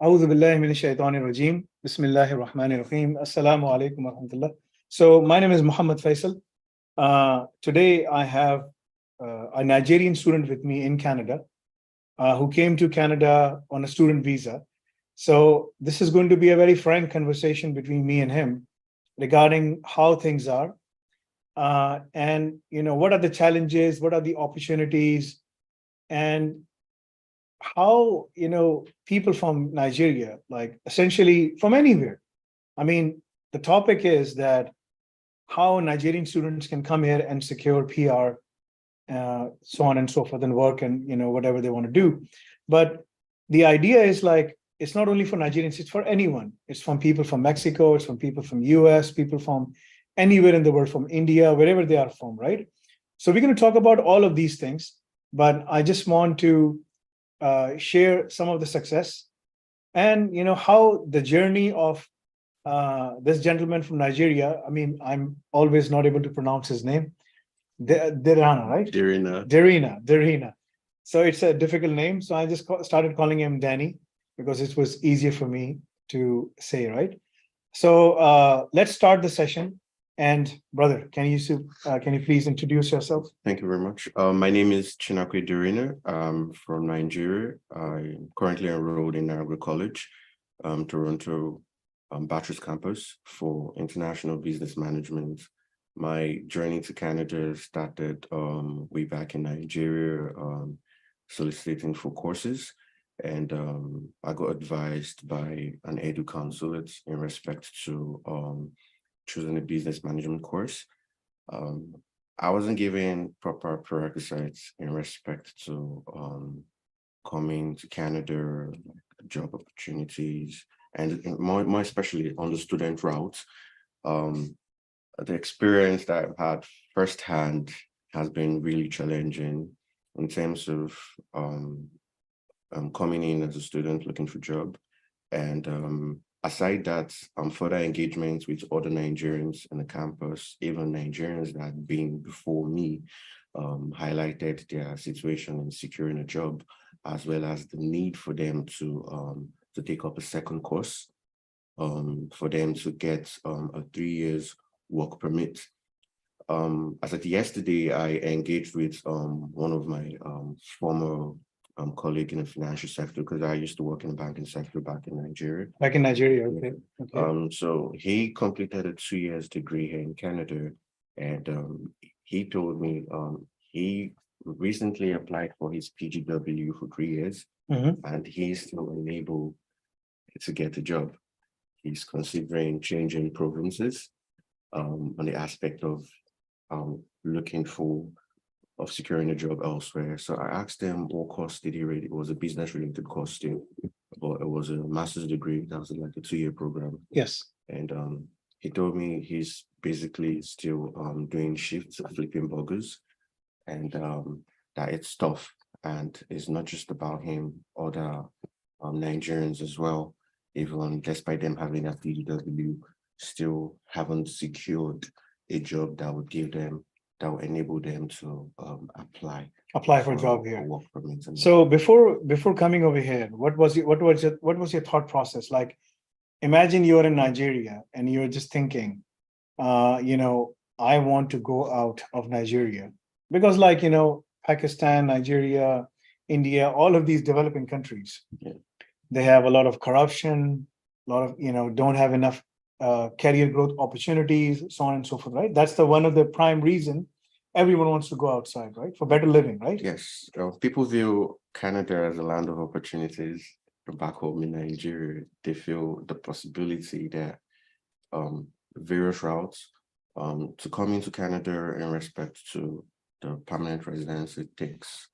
أعوذ بالله من الشيطان الرجيم. بسم الله الرحمن الرحيم. Assalamu alaikum wa rahmatullah. So my name is Muhammad Faisal. Today I have a Nigerian student with me in Canada who came to Canada on a student visa. So this is going to be a very frank conversation between me and him regarding how things are, and what are the challenges, what are the opportunities, and how people from Nigeria, like essentially from anywhere. I mean, the topic is that how Nigerian students can come here and secure PR, so on and so forth, and work and whatever they want to do. But the idea is like it's not only for Nigerians; it's for anyone. It's from people from Mexico, it's from people from US, people from anywhere in the world, from India, wherever they are from, right? So we're going to talk about all of these things, but I just want to share some of the success and how the journey of this gentleman from Nigeria. I mean, I'm always not able to pronounce his name. Derana, right? Derina. So it's a difficult name. So I just started calling him Danny because it was easier for me to say, right? So let's start the session. And brother, can you please introduce yourself? Thank you very much. My name is Chinakwe Durina. I'm from Nigeria. I'm currently enrolled in Niagara College, Toronto Bachelor's Campus for International Business Management. My journey to Canada started way back in Nigeria, soliciting for courses. And I got advised by an edu consulate in respect to choosing a business management course. I wasn't given proper prerequisites in respect to coming to Canada, job opportunities, and more especially on the student route. The experience that I've had firsthand has been really challenging in terms of coming in as a student looking for a job. And aside that, further engagements with other Nigerians in the campus, even Nigerians that had been before me, highlighted their situation in securing a job, as well as the need for them to take up a second course, for them to get a 3 years work permit. As of yesterday, I engaged with one of my former colleague in the financial sector, because I used to work in the banking sector back in Nigeria. Back in Nigeria, okay. So he completed a 2 years degree here in Canada, and he told me he recently applied for his PGW for 3 years, and he's still unable to get a job. He's considering changing provinces on the aspect of looking for securing a job elsewhere. So I asked him what course did he read. It was a business related course too, but it was a master's degree. That was like a 2 year program. Yes. And he told me he's basically still doing shifts, flipping burgers, and that it's tough. And it's not just about him, other Nigerians as well, even despite them having a PGW, still haven't secured a job that would enable them to apply for a job here. Work permits. So before coming over here, what was your thought process? Like, imagine you're in Nigeria and you're just thinking, I want to go out of Nigeria, because Pakistan, Nigeria, India, all of these developing countries, they have a lot of corruption, a lot of don't have enough career growth opportunities, so on and so forth, right? That's one of the prime reason everyone wants to go outside, right? For better living, right? Yes. People view Canada as a land of opportunities. Back home in Nigeria, they feel the possibility that various routes to come into Canada in respect to the permanent residency takes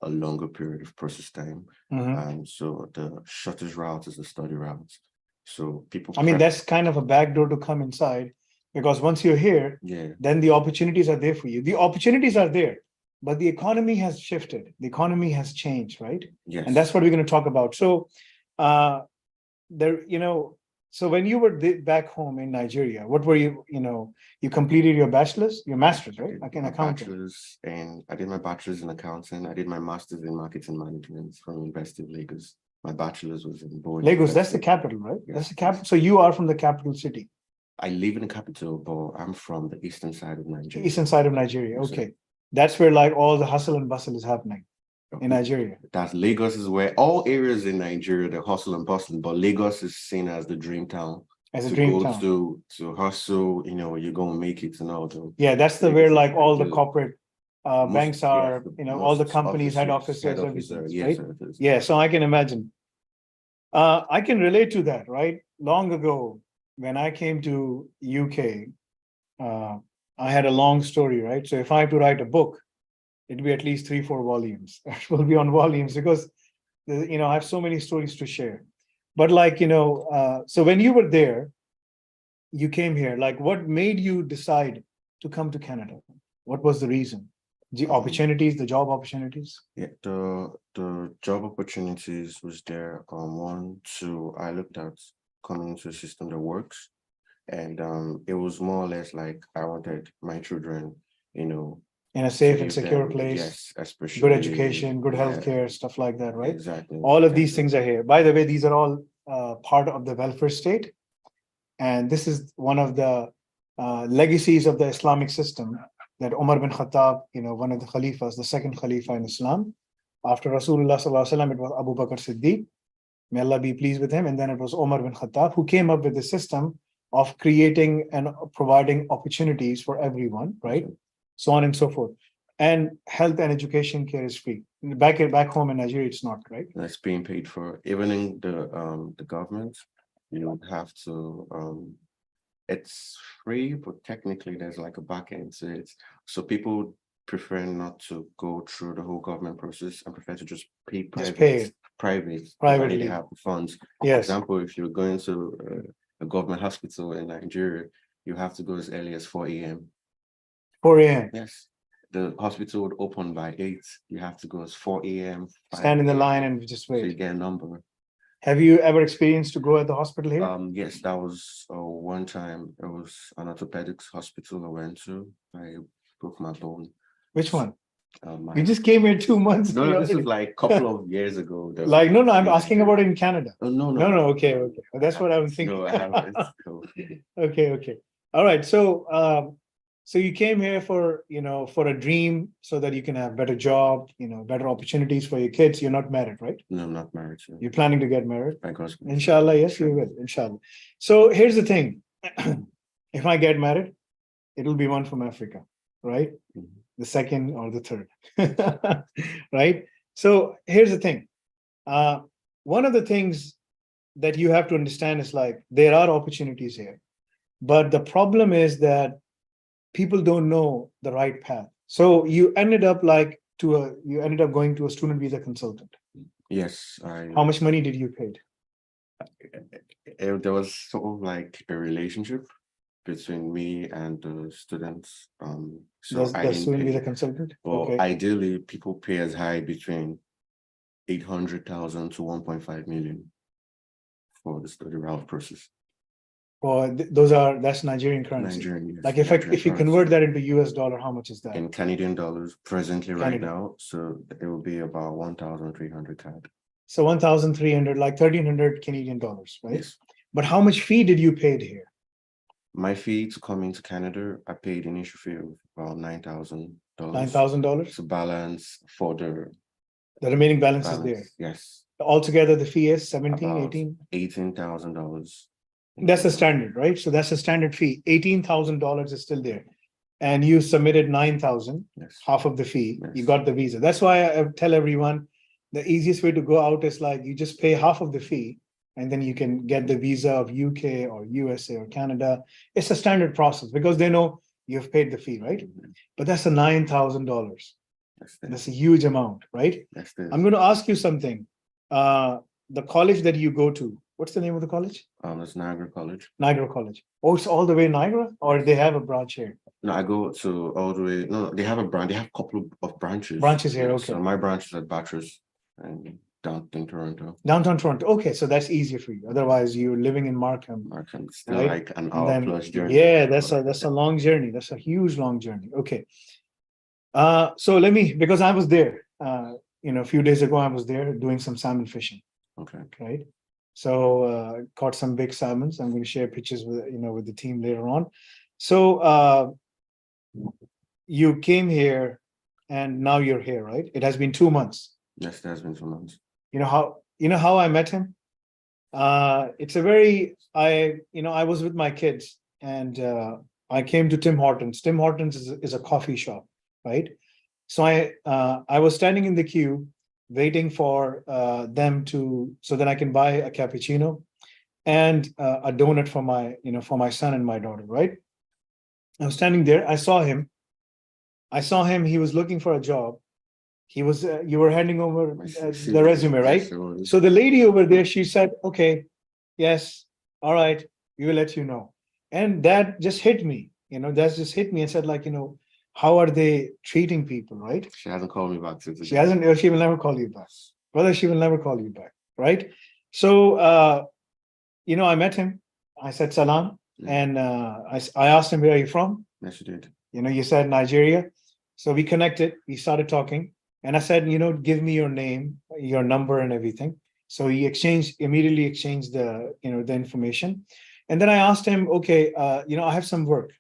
a longer period of process time. And so the shortest route is the study route. So people, that's kind of a backdoor to come inside, because once you're here, then the opportunities are there for you. The opportunities are there, but the economy has shifted. The economy has changed, right? Yes. And that's what we're going to talk about. So so when you were back home in Nigeria, what were you completed your master's, right? Like in accounting. Bachelor's, and I did my bachelor's in accounting. I did my master's in marketing management from University of Lagos. My bachelor's was in Bowen Lagos, that's the University. capital, right? Yes, That's the capital. So you are from the capital city, I live in the capital, but I'm from the eastern side of Nigeria. eastern side of Nigeria. Yes, sir. Okay. That's where like all the hustle and bustle is happening in Nigeria. That's Lagos is where all areas in Nigeria, the hustle and bustle, but Lagos is seen as the dream town. As a To dream go town. to hustle, you're gonna make it and all the Yeah, that's the where like all the corporate most- banks are, all the most companies, head offices, offices, head office, everything, yes, right? sir, it is. Yeah, so I can imagine. I can relate to that, right? Long ago, when I came to UK, I had a long story, right? So if I have to write a book, it'd be at least 3-4 volumes. It will be on volumes because I have so many stories to share. But like, so when you were there, you came here, like what made you decide to come to Canada? What was the reason? The opportunities, the job opportunities? Yeah, the job opportunities was there. One, two, I looked at coming into a system that works. And it was more or less like I wanted my children, In a safe and give secure them, place, yes, especially good education, good yeah, healthcare, stuff like that, right? exactly. All of these And, things are here. By the way, these are all part of the welfare state. And this is one of the legacies of the Islamic system that Umar bin Khattab, one of the Khalifas, the second Khalifa in Islam. After Rasulullah Sallallahu Alaihi Wasallam, it was Abu Bakr Siddiq. May Allah be pleased with him. And then it was Umar bin Khattab who came up with the system of creating and providing opportunities for everyone, right? So on and so forth. And health and education care is free. Back home in Nigeria, it's not, right? it's being paid for. Even in the government, you would have to it's free, but technically there's like a back end to it. So people prefer not to go through the whole government process and prefer to just pay Just pay it privately. privately. They have the funds. For Yes. example, if you're going to a government hospital in Nigeria, you have to go as early as 4 a.m. 4 a.m. Yes. The hospital would open by 8. You have to go as 4 a.m. Stand in the line and just So you wait. get a number. Have you ever experienced to go at the hospital here? Yes, that was one time. It was an orthopedics hospital I went to. I broke my bone. Which one? My, You just came here 2 months. no, this was like a couple of years ago. Like, no, I'm asking about it in Canada. Oh, no. No, okay. Well, that's what I was thinking. No, I haven't. No. Okay. All right. So you came here for a dream so that you can have better job, better opportunities for your kids. You're not married, right? No, I'm not married. So. You're planning to get married? Thank God. Inshallah, yes, you will. Inshallah. So here's the thing. If I get married, it'll be one from Africa, right? Mhm. The second or the third, right? So here's the thing. One of the things that you have to understand is like there are opportunities here, but the problem is that people don't know the right path. So you ended up going to a student visa consultant. Yes, How much money did you pay? There was sort of like a relationship between me and the students. So I The didn't student pay. visa consultant? Well, Okay. ideally, people pay as high between 800,000 to 1.5 million for the study route process. Well, that's Nigerian currency. Nigerian, yes, Like Nigerian if you currency. convert that into US dollar, how much is that? In Canadian dollars presently right Canada. now, so it will be about 1,300 CAD. So 1,300, like 1,300 Canadian dollars, right? Yes. But how much fee did you pay here? My fee to come into Canada, I paid initial fee of about $9,000. $9,000? To balance for the remaining balance is there. Yes. Altogether, the fee is 17, About 18? $18,000. That's a standard, right? So that's a standard fee. $18,000 is still there. And you submitted 9,000, Yes. half of the fee. Yes. You got the visa. That's why I tell everyone the easiest way to go out is like you just pay half of the fee and then you can get the visa of UK or USA or Canada. It's a standard process because they know you've paid the fee, right? Mhm. But that's a $9,000. That's a huge amount, right? That's I'm going to ask you something. The college that you go to, what's the name of the college? It's Niagara College. Niagara College. Oh, it's all the way in Niagara, or they have a branch here? No, I go to all the way. No, they have a branch. They have a couple of branches. Branches here, Yeah, okay. So my branch is at Bathurst and down in Toronto. Downtown Toronto. Okay, so that's easier for you. Otherwise, you're living in Markham. Markham, still Right? like an And hour then, plus journey. yeah, that's a long journey. That's a huge long journey. Okay. So because I was there, a few days ago, I was there doing some salmon fishing. Okay. right? So caught some big salmons. I'm going to share pictures with with the team later on. So you came here, and now you're here, right? It has been 2 months. Yes, it has been 2 months. You know how I met him? It's a very I was with my kids, and I came to Tim Hortons. Tim Hortons is a coffee shop, right? So I was standing in the queue waiting for them so that I can buy a cappuccino and a donut for my son and my daughter, right? I was standing there. I saw him. He was looking for a job. You were handing over the resume, right? Yes, So the lady over there, she said, okay, yes, all right, we will let you know. And that just hit me, that just hit me and said, like, how are they treating people, right? she hasn't called me back since. She hasn't, she will never call you back. Brother, she will never call you back, right? So I met him. I said salam, and I asked him, where are you from? Yes, you did. You said Nigeria. So we connected, we started talking, and I said, give me your name, your number, and everything. So he immediately exchanged the information. And then I asked him, okay, I have some work.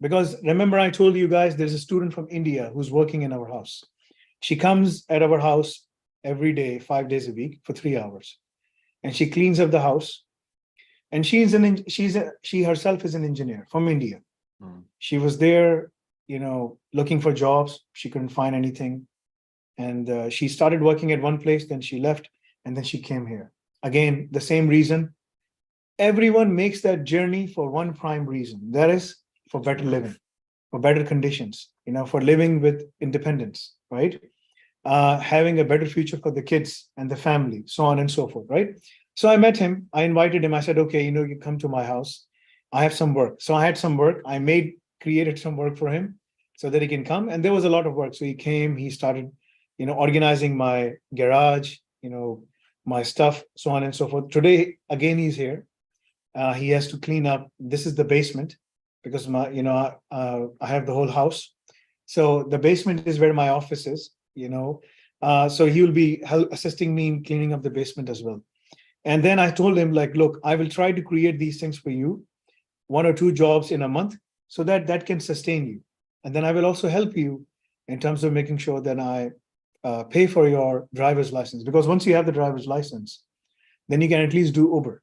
Because remember, I told you guys there's a student from India who's working in our house. She comes at our house every day, 5 days a week for 3 hours. And she cleans up the house. And she herself is an engineer from India. She was there, looking for jobs. She couldn't find anything. And she started working at one place, then she left, and then she came here. Again, the same reason. Everyone makes that journey for one prime reason. That is for better living, for better conditions, for living with independence, right? Having a better future for the kids and the family, so on and so forth, right? So I met him. I invited him. I said, okay, you come to my house. I have some work. So I had some work. Created some work for him so that he can come. And there was a lot of work. So he came, he started, organizing my garage, my stuff, so on and so forth. Today, again, he's here. He has to clean up. This is the basement because I have the whole house. So the basement is where my office is, so he will be assisting me in cleaning up the basement as well. And then I told him, like, look, I will try to create these things for you, 1 or 2 jobs in a month, so that can sustain you. And then I will also help you in terms of making sure that I pay for your driver's license. Because once you have the driver's license, then you can at least do Uber.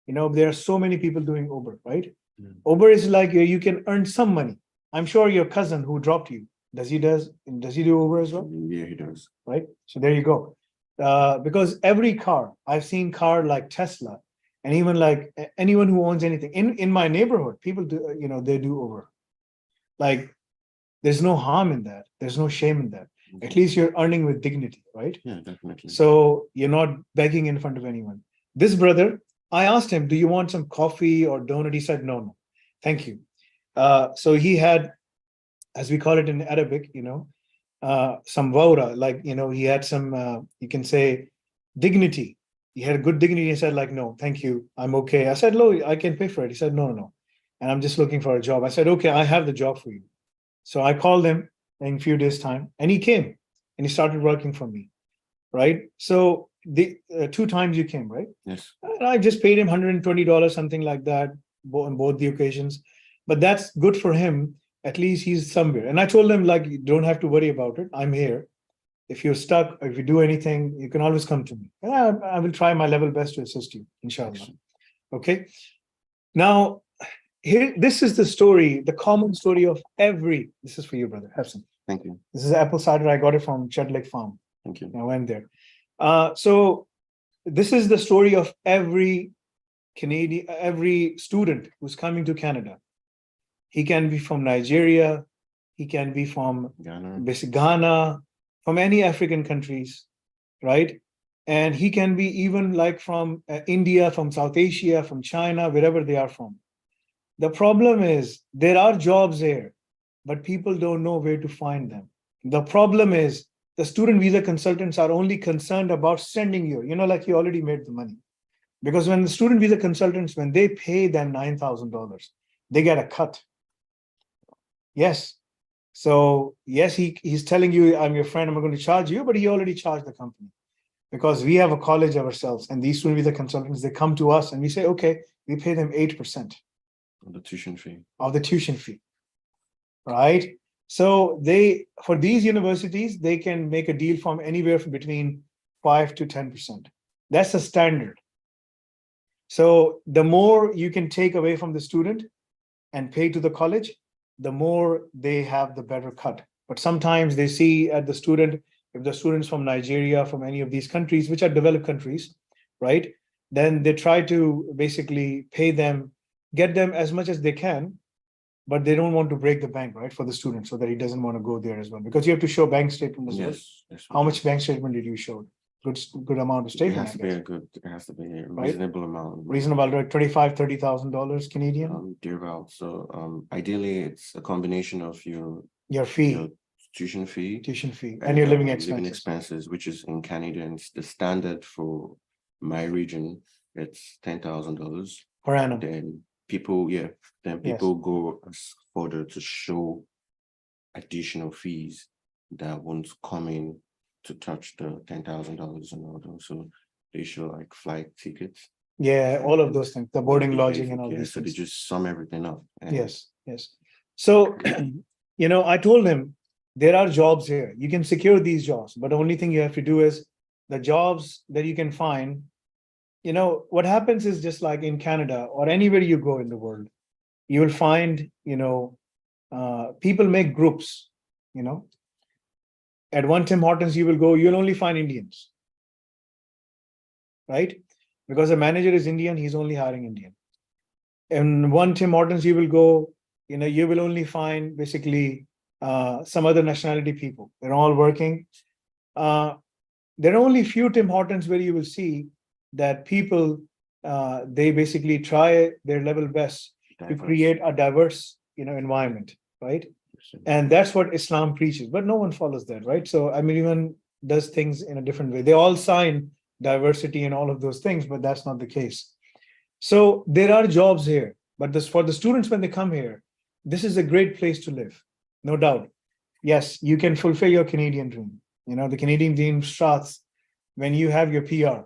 There are so many people doing Uber, right? Uber is like you can earn some money. I'm sure your cousin who dropped you, does he do Uber as well? Yeah, he does. Right? So there you go. Because every car, I've seen car like Tesla, and even like anyone who owns anything in my neighborhood, people do, they do Uber. Like, there's no harm in that. There's no shame in that. At least you're earning with dignity, right? Yeah, definitely. So you're not begging in front of anyone. This brother, I asked him, do you want some coffee or donut? He said, no, thank you. So he had, as we call it in Arabic, some vaura, like, he had some, you can say, dignity. He had a good dignity. He said, like, no, thank you, I'm okay. I said, no, I can pay for it. He said, no. And I'm just looking for a job. I said, okay, I have the job for you. So I called him in a few days' time, and he came and he started working for me, right? So the 2 times you came, right? Yes. And I just paid him $120, something like that, on both the occasions. But that's good for him. At least he's somewhere. And I told him, like, you don't have to worry about it. I'm here. If you're stuck, or if you do anything, you can always come to me. And I will try my level best to assist you, inshallah. Okay. Now, this is the story, the common story of every. This is for you, brother. Have some. Thank you. This is apple cider. I got it from Chud Lake Farm. Thank you. I went there. So this is the story of every Canadian, every student who's coming to Canada. He can be from Nigeria. He can be from Ghana, from any African countries, right? And he can be even like from India, from South Asia, from China, wherever they are from. The problem is there are jobs there, but people don't know where to find them. The problem is the student visa consultants are only concerned about sending you, like you already made the money. Because when the student visa consultants, when they pay them $9,000, they get a cut. Yes. So yes, he's telling you, I'm your friend, I'm going to charge you, but he already charged the company. because we have a college ourselves, and these student visa consultants, they come to us and we say, okay, we pay them 8% of the tuition fee. of the tuition fee, right? So for these universities, they can make a deal from anywhere from between 5 to 10%. That's the standard. So the more you can take away from the student and pay to the college, the more they have, the better cut. But sometimes they see at the student, if the students from Nigeria, from any of these countries, which are developed countries, right? Then they try to basically pay them, get them as much as they can, but they don't want to break the bank, right, for the student, so that he doesn't want to go there as well, because you have to show bank statement as well. Yes. How much bank statement did you show? Good amount of It statement, has I to be guess. it has to be a Right? reasonable amount. Reasonable, like $25,000-$30,000 Canadian. Thereabout. So ideally it's a combination of your Fee, tuition fee and your living living expenses. expenses, which is in Canada, and the standard for my region, it's $10,000 per annum. Then people go further to show additional fees that won't come in to touch the $10,000 and all those. So they show like flight tickets. Yeah, all of those things, the boarding, lodging, and all these So they things. just sum everything up. Yes. So, I told him there are jobs here. You can secure these jobs, but the only thing you have to do is the jobs that you can find. What happens is, just like in Canada or anywhere you go in the world, you will find, people make groups, At one Tim Hortons you will go, you'll only find Indians, right? Because the manager is Indian, he's only hiring Indian. In one Tim Hortons you will go, you will only find basically some other nationality people. They're all working. There are only few Tim Hortons where you will see that people, they basically try their level best to create a diverse, environment, right? And that's what Islam preaches, but no one follows that, right? So, everyone does things in a different way. They all sign diversity and all of those things, but that's not the case. So there are jobs here, but for the students, when they come here, this is a great place to live, no doubt. Yes, you can fulfill your Canadian dream. The Canadian dream starts when you have your PR,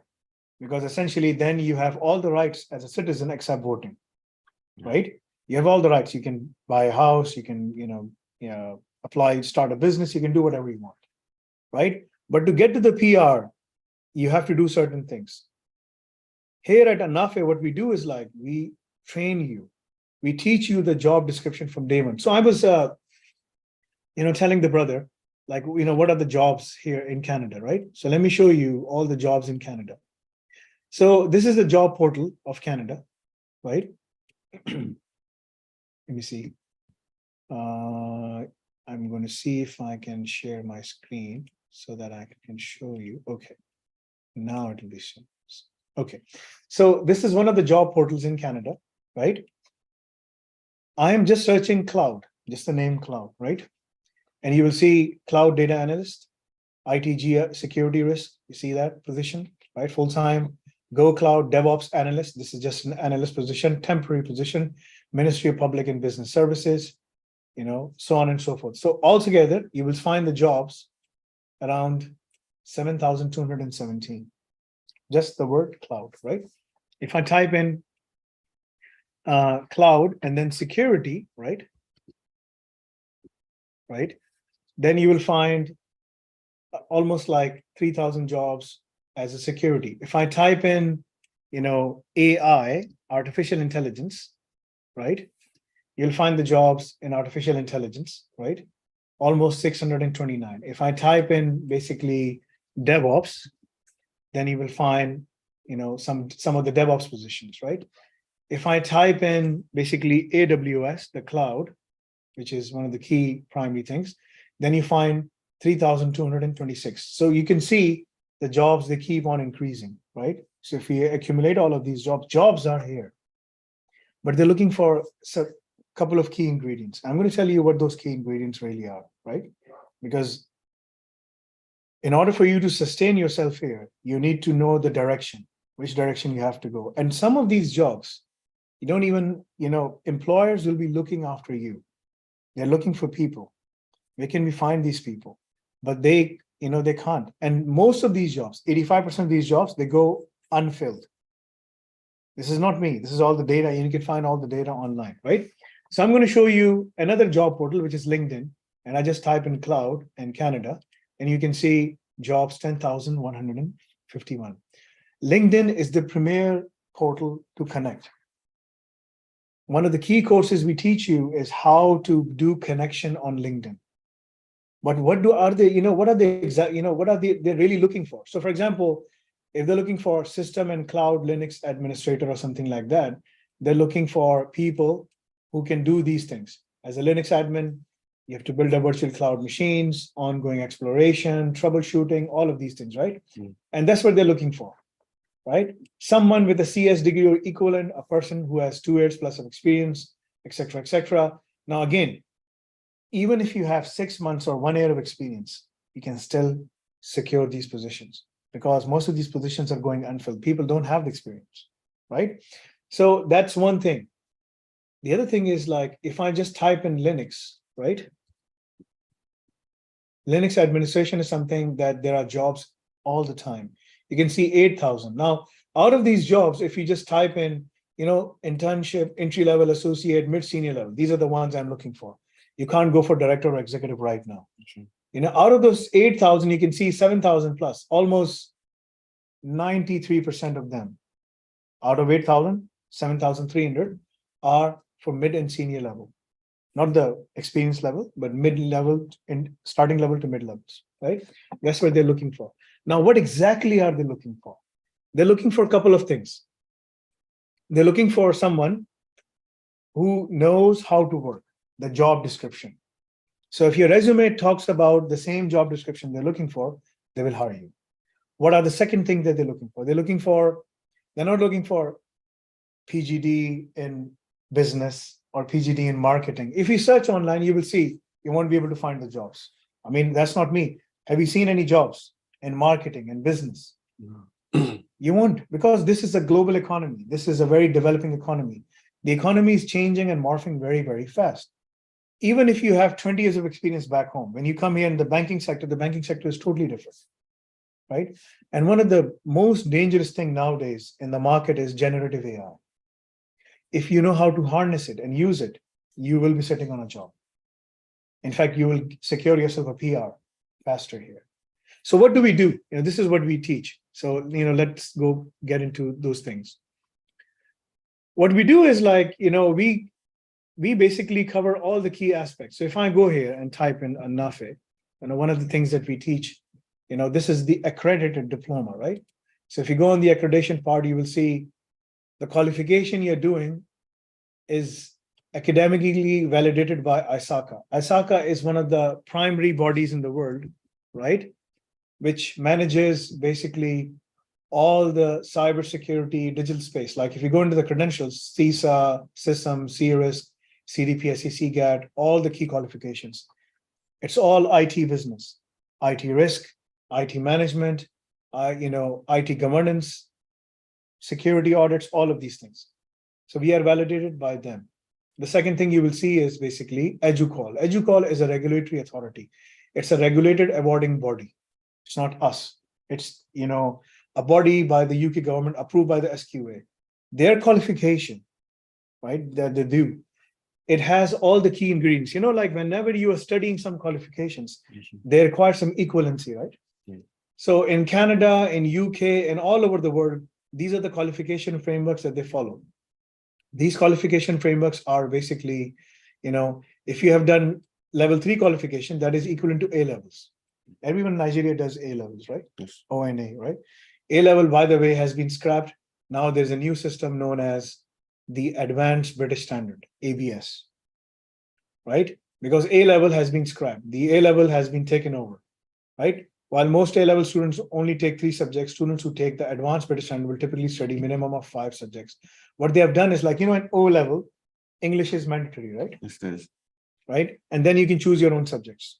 because essentially then you have all the rights as a citizen except voting, right? You have all the rights. You can buy a house, you can, apply, start a business, you can do whatever you want, right? But to get to the PR, you have to do certain things. Here at Anafe, what we do is we train you. We teach you the job description from day one. So I was, telling the brother, what are the jobs here in Canada, right? So let me show you all the jobs in Canada. So this is the job portal of Canada, right? Let me see. I'm going to see if I can share my screen so that I can show you. Okay, now it will be shown. Okay, so this is one of the job portals in Canada, right? I am just searching cloud, just the name cloud, right? And you will see cloud data analyst, ITG security risk. You see that position, right? Full-time. Go Cloud DevOps analyst. This is just an analyst position, temporary position, Ministry of Public and Business Services, so on and so forth. So altogether, you will find the jobs around 7,217. Just the word cloud, right? If I type in cloud and then security, right? Then you will find almost like 3,000 jobs as a security. If I type in, AI, artificial intelligence, right? You'll find the jobs in artificial intelligence, right? Almost 629. If I type in basically DevOps, then you will find, some of the DevOps positions, right? If I type in basically AWS, the cloud, which is one of the key primary things, then you find 3,226. So you can see the jobs, they keep on increasing, right? So if we accumulate all of these jobs are here, but they're looking for a couple of key ingredients. I'm going to tell you what those key ingredients really are, right? Because in order for you to sustain yourself here, you need to know the direction, which direction you have to go. And some of these jobs, you don't even, employers will be looking after you. They're looking for people. Where can we find these people? But they, they can't. And most of these jobs, 85% of these jobs, they go unfilled. This is not me. This is all the data. And you can find all the data online, right? So I'm going to show you another job portal, which is LinkedIn. And I just type in cloud and Canada, and you can see jobs 10,151. LinkedIn is the premier portal to connect. One of the key courses we teach you is how to do connection on LinkedIn. But what are they, what are they they're really looking for? So for example, if they're looking for system and cloud Linux administrator or something like that, they're looking for people who can do these things. As a Linux admin, you have to build a virtual cloud machines, ongoing exploration, troubleshooting, all of these things, right? And that's what they're looking for, right? Someone with a CS degree or equivalent, a person who has 2 years plus of experience, etc., etc. Now, again, even if you have 6 months or 1 year of experience, you can still secure these positions because most of these positions are going unfilled. People don't have the experience, right? So that's one thing. The other thing is like, if I just type in Linux, right? Linux administration is something that there are jobs all the time. You can see 8,000. Now, out of these jobs, if you just type in, internship, entry-level, associate, mid-senior level, these are the ones I'm looking for. You can't go for director or executive right now. Out of those 8,000, you can see 7,000 plus, almost 93% of them. Out of 8,000, 7,300 are for mid and senior level. Not the experience level, but mid-level and starting level to mid-levels, right? That's what they're looking for. Now, what exactly are they looking for? They're looking for a couple of things. They're looking for someone who knows how to work, the job description. So if your resume talks about the same job description they're looking for, they will hire you. What are the second thing that they're looking for? They're not looking for PGD in business or PGD in marketing. If you search online, you will see you won't be able to find the jobs. I mean, that's not me. Have you seen any jobs in marketing and business? No. You won't, because this is a global economy. This is a very developing economy. The economy is changing and morphing very, very fast. Even if you have 20 years of experience back home, when you come here in the banking sector is totally different, right? And one of the most dangerous thing nowadays in the market is generative AI. If you know how to harness it and use it, you will be sitting on a job. In fact, you will secure yourself a PR faster here. So what do we do? This is what we teach. So, let's go get into those things. What we do is like, we basically cover all the key aspects. So if I go here and type in a NAFE, one of the things that we teach, this is the accredited diploma, right? So if you go on the accreditation part, you will see the qualification you're doing is academically validated by ISACA. ISACA is one of the primary bodies in the world, right? Which manages basically all the cybersecurity digital space. Like if you go into the credentials, CISA, CISM, CRISC, CDP, SEC, GAT, all the key qualifications. It's all IT business, IT risk, IT management, IT governance, security audits, all of these things. So we are validated by them. The second thing you will see is basically EduCall. EduCall is a regulatory authority. It's a regulated awarding body. It's not us. It's, a body by the UK government approved by the SQA. Their qualification, right, that they do, it has all the key ingredients. Like whenever you are studying some qualifications, they require some equivalency, right? So in Canada, in UK, and all over the world, these are the qualification frameworks that they follow. These qualification frameworks are basically, if you have done level 3 qualification, that is equivalent to A levels. Everyone in Nigeria does A levels, right? Yes. ONA, right? A level, by the way, has been scrapped. Now there's a new system known as the Advanced British Standard, ABS, right? Because A level has been scrapped. The A level has been taken over, right? While most A level students only take 3 subjects, students who take the Advanced British Standard will typically study minimum of 5 subjects. What they have done is like, in O level, English is mandatory, right? Yes, it is. Right? And then you can choose your own subjects.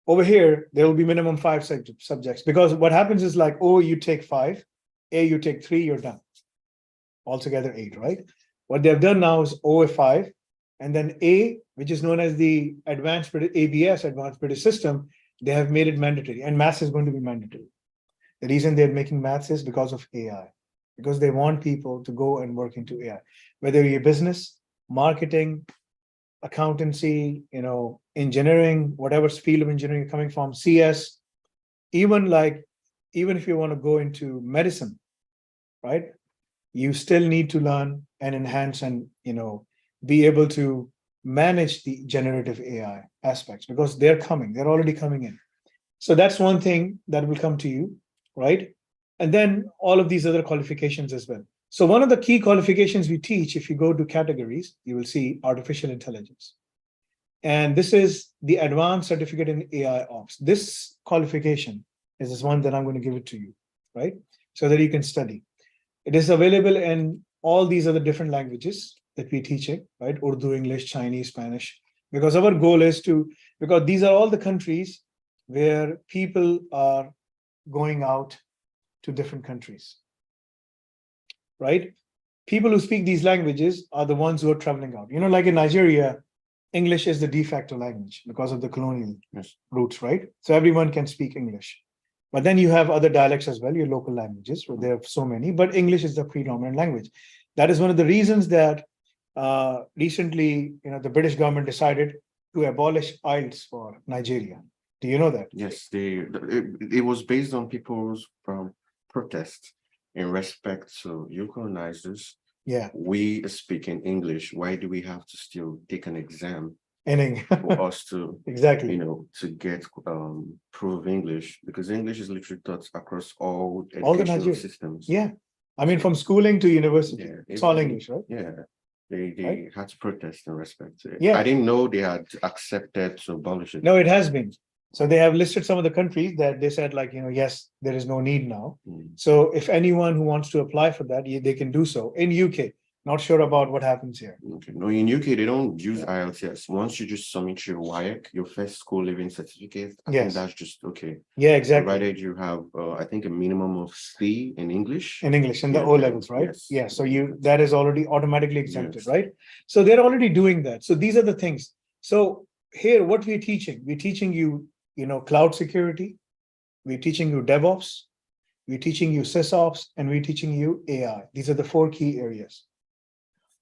Over here, there will be minimum 5 subjects, because what happens is like, O, you take 5, A, you take 3, you're done. Altogether 8, right? What they have done now is O 5, and then A, which is known as the Advanced British ABS, Advanced British System, They have made it mandatory, and maths is going to be mandatory. The reason they're making maths is because of AI, because they want people to go and work into AI, whether you're business, marketing, accountancy, engineering, whatever field of engineering you're coming from, CS, even if you want to go into medicine, right? You still need to learn and enhance and be able to manage the generative AI aspects, because they're already coming in. So that's one thing that will come to you, right? And then all of these other qualifications as well. So one of the key qualifications we teach, if you go to categories, you will see artificial intelligence. And this is the advanced certificate in AI ops. This qualification is this one that I'm going to give it to you, right? So that you can study. It is available in all these other different languages that we're teaching, right? Urdu, English, Chinese, Spanish, because our goal is because these are all the countries where people are going out to different countries, right? People who speak these languages are the ones who are traveling out. Like in Nigeria, English is the de facto language because of the colonial roots, right? So everyone can speak English. But then you have other dialects as well, your local languages, where there are so many, but English is the predominant language. That is one of the reasons that recently, the British government decided to abolish IELTS for Nigeria. Do you know that? Yes, it was based on people's protest in respect to you colonizers. Yeah. We speak in English. Why do we have to still take an exam for us to exactly to get proof English? Because English is literally taught across all the educational Nigeria systems. Yeah. I mean, from schooling to university, Yeah, it's all English, right? Yeah. They Right? had to protest in respect to it. Yeah. I didn't know they had accepted to abolish it. No, it has been. So they have listed some of the countries that they said, yes, there is no need now. So if anyone who wants to apply for that, they can do so in UK. Not sure about what happens here. Okay. No, in UK, they don't use IELTS. Once you just submit your WIAC, your first school living certificate, I think that's just okay. Yeah, exactly. Provided you have, I think, a minimum of C in English. In English, in the O levels, right? Yes. Yeah. So that is already automatically exempted, right? So they're already doing that. So these are the things. So here, what we're teaching you, cloud security. We're teaching you DevOps. We're teaching you SysOps, and we're teaching you AI. These are the 4 key areas.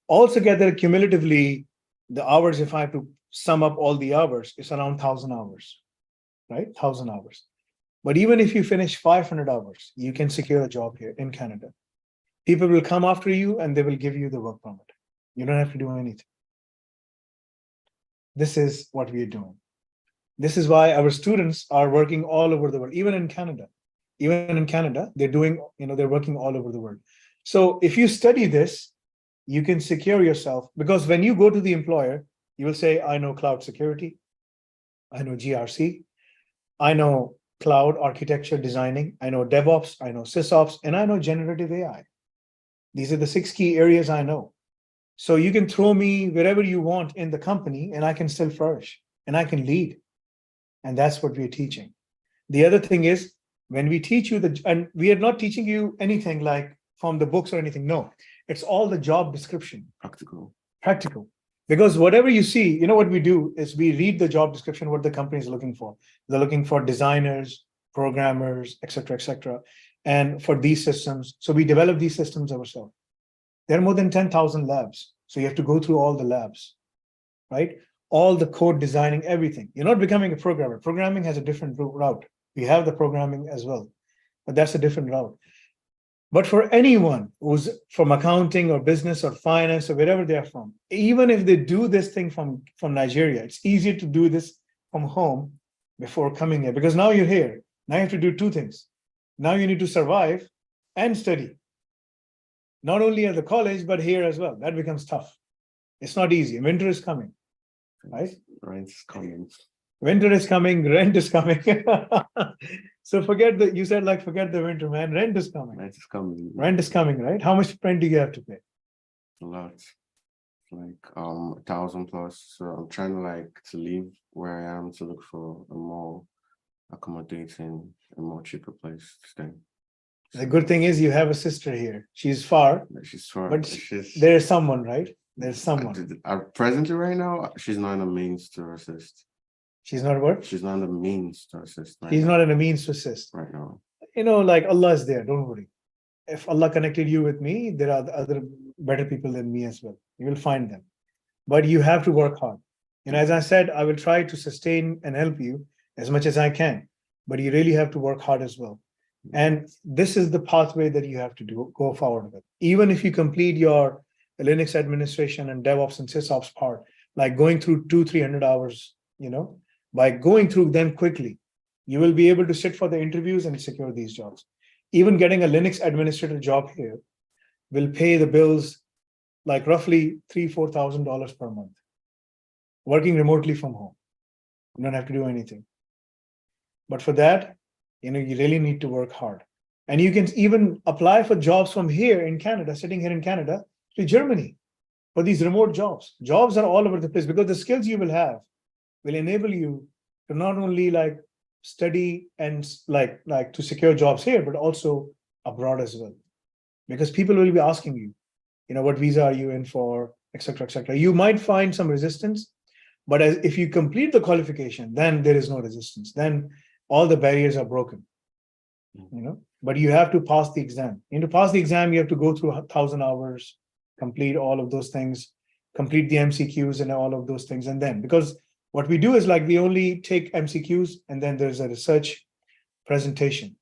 Altogether, cumulatively, the hours, if I have to sum up all the hours, it's around 1,000 hours, right? 1,000 hours. But even if you finish 500 hours, you can secure a job here in Canada. People will come after you and they will give you the work permit. You don't have to do anything. This is what we are doing. This is why our students are working all over the world, even in Canada. Even in Canada, they're doing, they're working all over the world. So if you study this, you can secure yourself, because when you go to the employer, you will say, I know cloud security, I know GRC, I know cloud architecture designing, I know DevOps, I know SysOps, and I know generative AI. These are the 6 key areas I know. So you can throw me wherever you want in the company and I can still flourish and I can lead. And that's what we're teaching. The other thing is, when we teach you and we are not teaching you anything like from the books or anything. No, it's all the job description. Practical. Because whatever you see, what we do is we read the job description, what the company is looking for. They're looking for designers, programmers, etc. And for these systems, so we develop these systems ourselves. There are more than 10,000 labs. So you have to go through all the labs, right? All the code designing, everything. You're not becoming a programmer. Programming has a different route. We have the programming as well, but that's a different route. But for anyone who's from accounting or business or finance or wherever they are from, even if they do this thing from Nigeria, it's easier to do this from home before coming here, because now you're here. Now you have to do 2 things. Now you need to survive and study. Not only at the college, but here as well. That becomes tough. It's not easy. Winter is coming, right? Rent is coming. Winter is coming, rent is coming. So forget the winter, man. Rent is coming. Rent is coming. Rent is coming, right? How much rent do you have to pay? A lot. Like 1,000 plus. So I'm trying to leave where I am to look for a more accommodating, a more cheaper place to stay. The good thing is you have a sister here. She's far. She's far. But there's someone, right? There's someone. Presently right now, she's not in a means to assist. She's not what? She's not a means to assist right She's now. not in a means to assist. Right now. Like Allah is there, don't worry. If Allah connected you with me, there are other better people than me as well. You will find them. But you have to work hard. As I said, I will try to sustain and help you as much as I can. But you really have to work hard as well. And this is the pathway that you have to go forward with. Even if you complete your Linux administration and DevOps and SysOps part, like going through 200-300 hours, by going through them quickly, you will be able to sit for the interviews and secure these jobs. Even getting a Linux administrator job here will pay the bills like roughly $3,000-4,000 per month. Working remotely from home. You don't have to do anything. But for that, you really need to work hard. And you can even apply for jobs from here in Canada, sitting here in Canada, to Germany for these remote jobs. Jobs are all over the place because the skills you will have will enable you to not only like study and like to secure jobs here, but also abroad as well. Because people will be asking you, what visa are you in for, etc., etc. You might find some resistance, but if you complete the qualification, then there is no resistance. Then all the barriers are broken. But you have to pass the exam. To pass the exam, you have to go through 1,000 hours, complete all of those things, complete the MCQs and all of those things. And then, because what we do is like we only take MCQs and then there's a research presentation,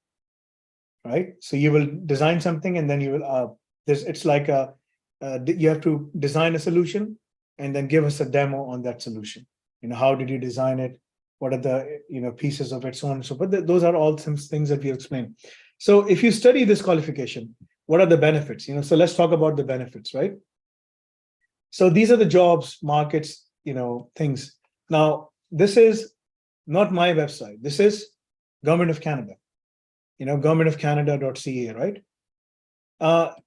right? So you will design something and then you will, it's like you have to design a solution and then give us a demo on that solution. How did you design it? What are the pieces of it, so on and so forth. But those are all some things that we explain. So if you study this qualification, what are the benefits? So let's talk about the benefits, right? So these are the jobs, markets, things. Now, this is not my website. This is Government of Canada, governmentofcanada.ca, right?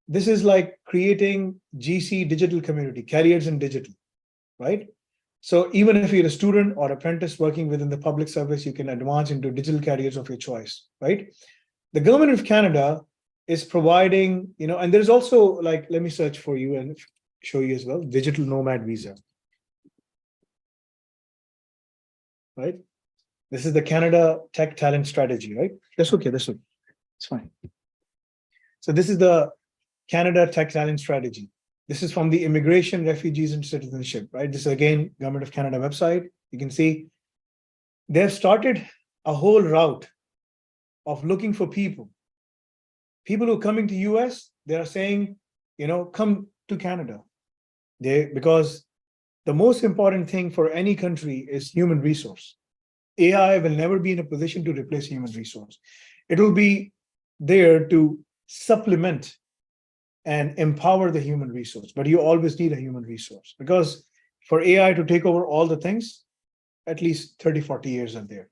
This is like creating GC digital community, careers in digital, right? So even if you're a student or apprentice working within the public service, you can advance into digital careers of your choice, right? The Government of Canada is providing, and there's also like, let me search for you and show you as well, digital nomad visa, right? This is the Canada Tech Talent Strategy, right? That's okay, it's fine. So this is the Canada Tech Talent Strategy. This is from the Immigration, Refugees, and Citizenship, right? This is again, Government of Canada website. You can see they have started a whole route of looking for people. People who are coming to US, they are saying, come to Canada. Because the most important thing for any country is human resource. AI will never be in a position to replace human resource. It will be there to supplement and empower the human resource, but you always need a human resource because for AI to take over all the things, at least 30-40 years are there.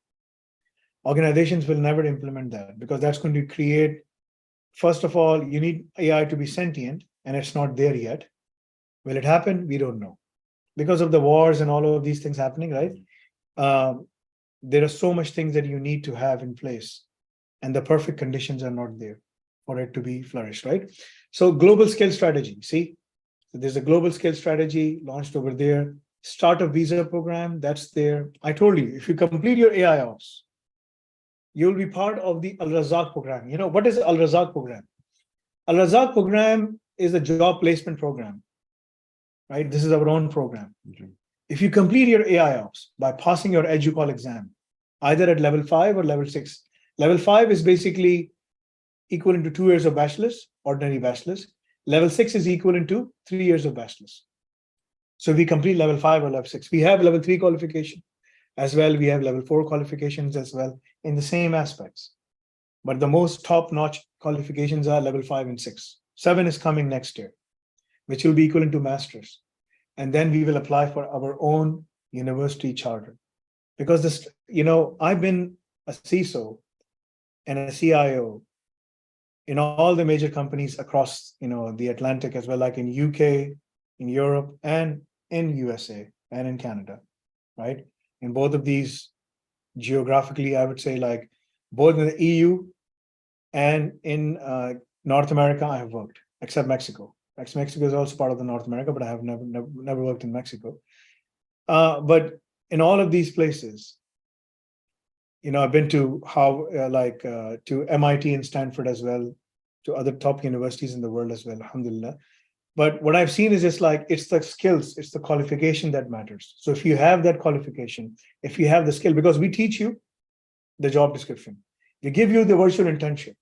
Organizations will never implement that because that's going to create, first of all, you need AI to be sentient and it's not there yet. Will it happen? We don't know. Because of the wars and all of these things happening, right? There are so much things that you need to have in place and the perfect conditions are not there for it to be flourished, right? So global scale strategy, see, so there's a global scale strategy launched over there. Startup visa program, that's there. I told you, if you complete your AI ops, you'll be part of the Al Razak program. What is Al Razak program? Al Razak program is a job placement program, right? This is our own program. Okay. If you complete your AI ops by passing your EduCall exam, either at level 5 or level 6, level 5 is basically equivalent to 2 years of bachelor's, ordinary bachelor's. Level 6 is equivalent to 3 years of bachelor's. So we complete level 5 or level 6. We have level 3 qualification as well. We have level 4 qualifications as well in the same aspects. But the most top-notch qualifications are level 5 and 6. 7 is coming next year, which will be equivalent to master's. And then we will apply for our own university charter. Because this, I've been a CISO and a CIO in all the major companies across, the Atlantic as well, like in UK, in Europe, and in USA, and in Canada, right? In both of these, geographically, I would say like both in the EU and in North America, I have worked, except Mexico. Mexico is also part of the North America, but I have never worked in Mexico. But in all of these places, I've been to to MIT and Stanford as well, to other top universities in the world as well, alhamdulillah. But what I've seen is just like, it's the skills, it's the qualification that matters. So if you have that qualification, if you have the skill, because we teach you the job description, we give you the virtual internship.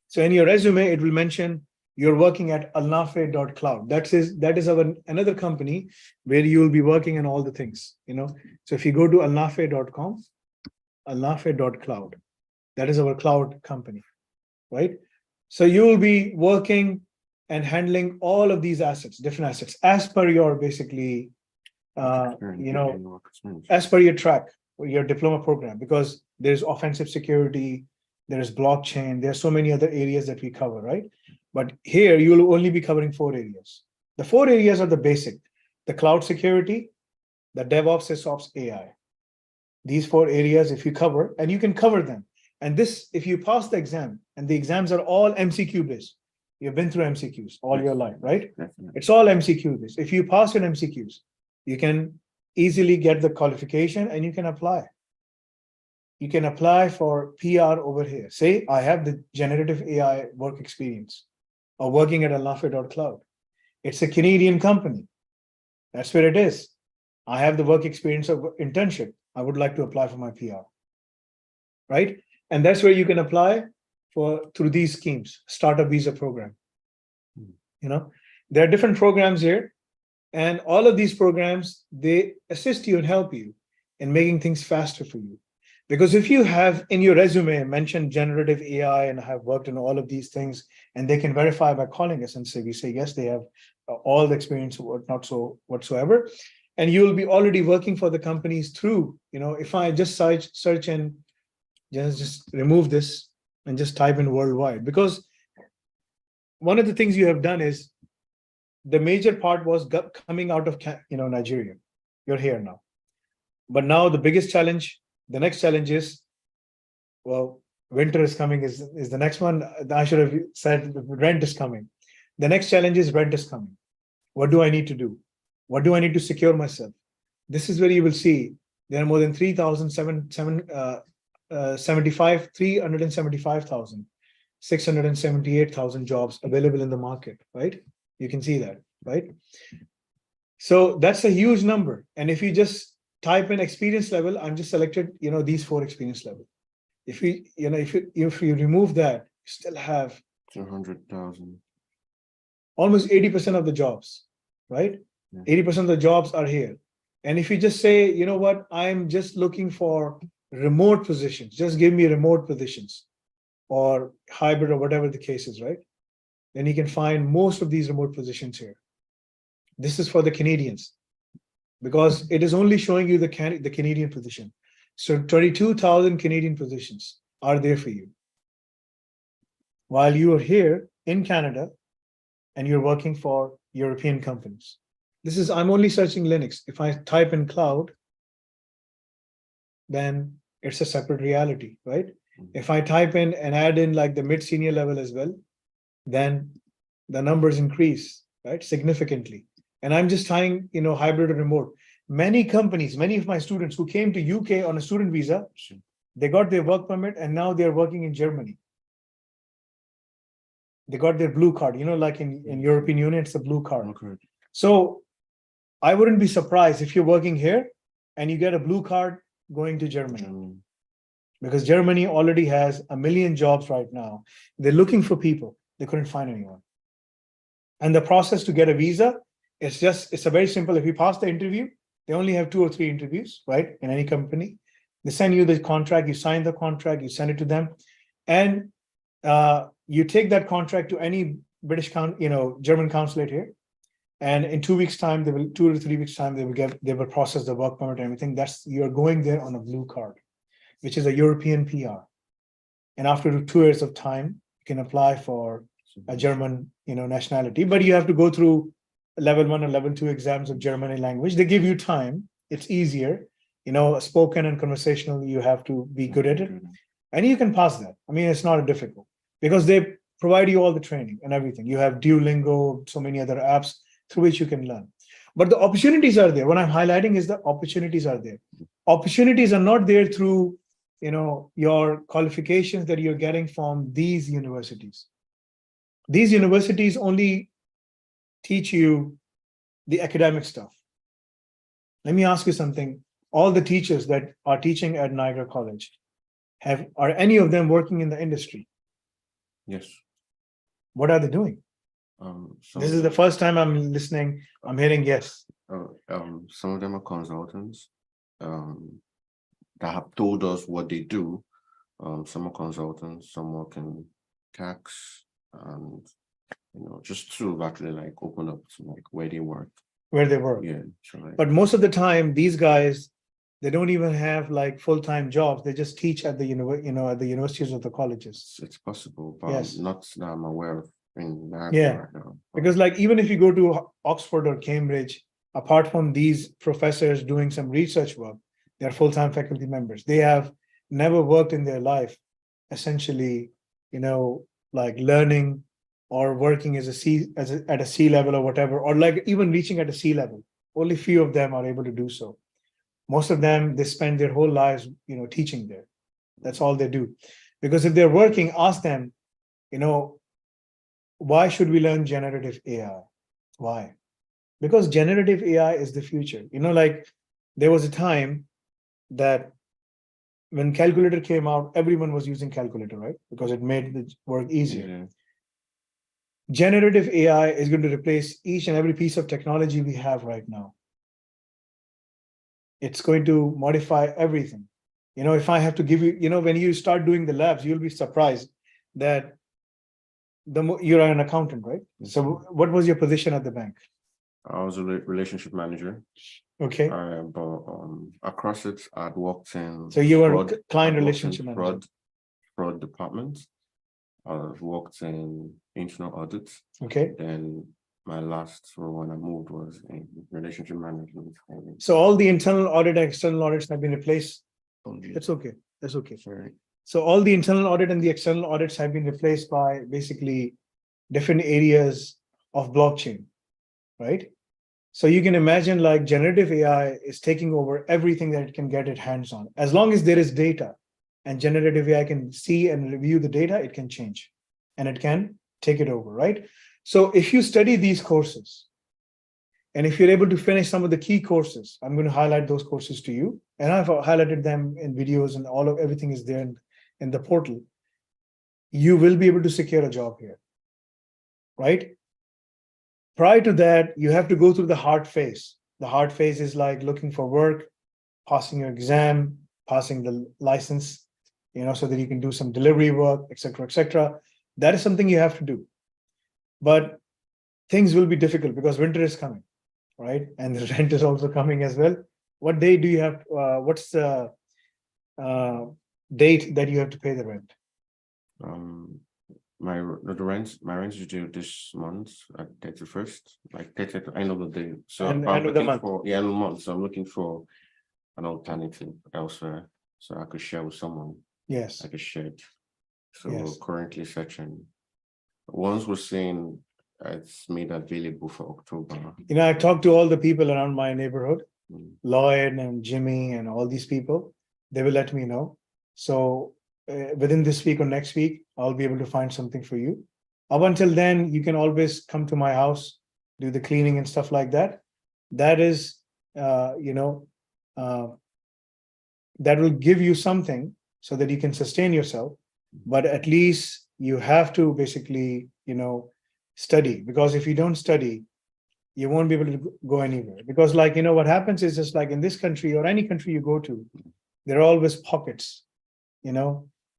So in your resume, it will mention you're working at alnafe.cloud. That is our another company where you will be working on all the things, So if you go to alnafe.com, alnafe.cloud, that is our cloud company, right? So you will be working and handling all of these assets, different assets, as per your basically, as per your track, or your diploma program, because there's offensive security, there's blockchain, there's so many other areas that we cover, right? But here you'll only be covering 4 areas. The 4 areas are the basic: the cloud security, the DevOps, SysOps, AI. These 4 areas, if you cover, and you can cover them. And this, if you pass the exam, and the exams are all MCQ based, you've been through MCQs all your life, right? Definitely. It's all MCQ based. If you pass your MCQs, you can easily get the qualification and you can apply. You can apply for PR over here. Say, I have the generative AI work experience or working at alnafe.cloud. It's a Canadian company. That's where it is. I have the work experience of internship. I would like to apply for my PR, right? And that's where you can apply through these schemes, startup visa program. There are different programs here, and all of these programs, they assist you and help you in making things faster for you. Because if you have in your resume mentioned generative AI and have worked on all of these things, and they can verify by calling us and we say, yes, they have all the experience or not so whatsoever. And you'll be already working for the companies through, if I just search and just remove this and just type in worldwide, because one of the things you have done is the major part was coming out of Nigeria. You're here now. But now the biggest challenge, the next challenge is, well, winter is coming is the next one. I should have said rent is coming. The next challenge is rent is coming. What do I need to do? What do I need to secure myself? This is where you will see there are more than 375,678,000 jobs available in the market, right? You can see that, right? So that's a huge number. And if you just type in experience level, I'm just selected, these 4 experience level. If you remove that, you still have 200,000. Almost 80% of the jobs, right? Yeah. 80% of the jobs are here. And if you just say, you know what, I'm just looking for remote positions, just give me remote positions or hybrid or whatever the case is, right? Then you can find most of these remote positions here. This is for the Canadians, because it is only showing you the Canadian position. So 22,000 Canadian positions are there for you. While you are here in Canada and you're working for European companies. I'm only searching Linux. If I type in cloud, then it's a separate reality, right? If I type in and add in like the mid-senior level as well, then the numbers increase, right? Significantly. And I'm just tying, hybrid or remote. Many companies, many of my students who came to UK on a student visa, they got their work permit and now they're working in Germany. They got their blue card, like in European Union, it's a blue card. Okay. So I wouldn't be surprised if you're working here and you get a blue card going to Germany. Because Germany already has 1 million jobs right now. They're looking for people. They couldn't find anyone. And the process to get a visa, it's a very simple. If you pass the interview, they only have 2 or 3 interviews, right? In any company. They send you the contract, you sign the contract, you send it to them. And you take that contract to any German consulate here. And in 2 weeks' time, 2 to 3 weeks' time, they will process the work permit and everything. You're going there on a blue card, which is a European PR. And after 2 years of time, you can apply for a German, nationality. But you have to go through level 1 or level 2 exams of German language. They give you time. It's easier. Spoken and conversational, you have to be good at it. And you can pass that. I mean, it's not difficult because they provide you all the training and everything. You have Duolingo, so many other apps through which you can learn. But the opportunities are there. What I'm highlighting is the opportunities are there. Opportunities are not there through, your qualifications that you're getting from these universities. These universities only teach you the academic stuff. Let me ask you something. All the teachers that are teaching at Niagara College, are any of them working in the industry? Yes. What are they doing? This is the first time I'm listening. I'm hearing yes. Some of them are consultants that have told us what they do. Some are consultants, some work in tax, and just to actually like open up to like where they work. Where they work. Yeah. So like, But most of the time, these guys, they don't even have like full-time jobs. They just teach at the at the universities or the colleges. it's possible, but Yes. not that I'm aware of in Niagara Yeah. right now. Because like even if you go to Oxford or Cambridge, apart from these professors doing some research work, they're full-time faculty members. They have never worked in their life, essentially, like learning or working as at a C level or whatever, or like even reaching at a C level. Only few of them are able to do so. Most of them, they spend their whole lives, teaching there. That's all they do. Because if they're working, ask them, why should we learn generative AI? Why? Because generative AI is the future. Like there was a time that when calculator came out, everyone was using calculator, right? Because it made the work easier. Yeah. Generative AI is going to replace each and every piece of technology we have right now. It's going to modify everything. If I have to give you, when you start doing the labs, you'll be surprised that you're an accountant, right? So what was your position at the bank? I was a relationship manager. Okay. But across it, I'd worked in. So you were fraud, client I'd worked in relationship manager. fraud department. I've worked in internal audits. Okay. Then my last role when I moved was in relationship management. So all the internal audit and external audits have been replaced. Yeah. That's okay. That's okay. Sorry. So all the internal audit and the external audits have been replaced by basically different areas of blockchain, right? So you can imagine like generative AI is taking over everything that it can get its hands on. As long as there is data and generative AI can see and review the data, it can change and it can take it over, right? So if you study these courses, and if you're able to finish some of the key courses, I'm going to highlight those courses to you. And I've highlighted them in videos and everything is there in the portal. You will be able to secure a job here, right? Prior to that, you have to go through the hard phase. The hard phase is like looking for work, passing your exam, passing the license, so that you can do some delivery work, etc., etc. That is something you have to do. But things will be difficult because winter is coming, right? And the rent is also coming as well. What day do you have? What's the date that you have to pay the rent? My rent is due this month at 31st, like 30th, end of the day. So End I'm of the looking month. for end of the month. So I'm looking for an alternative elsewhere, so I could share with someone. Yes. Like a shed. So Yes. we're currently searching. Once we're seeing it's made available for October. I talked to all the people around my neighborhood, Mm. Lloyd and Jimmy and all these people. They will let me know. So within this week or next week, I'll be able to find something for you. Up until then, you can always come to my house, do the cleaning and stuff like that. That is, that will give you something so that you can sustain yourself. But at least you have to basically, study, because if you don't study, you won't be able to go anywhere. Because like, what happens is just like in this country or any country you go to, there are always pockets,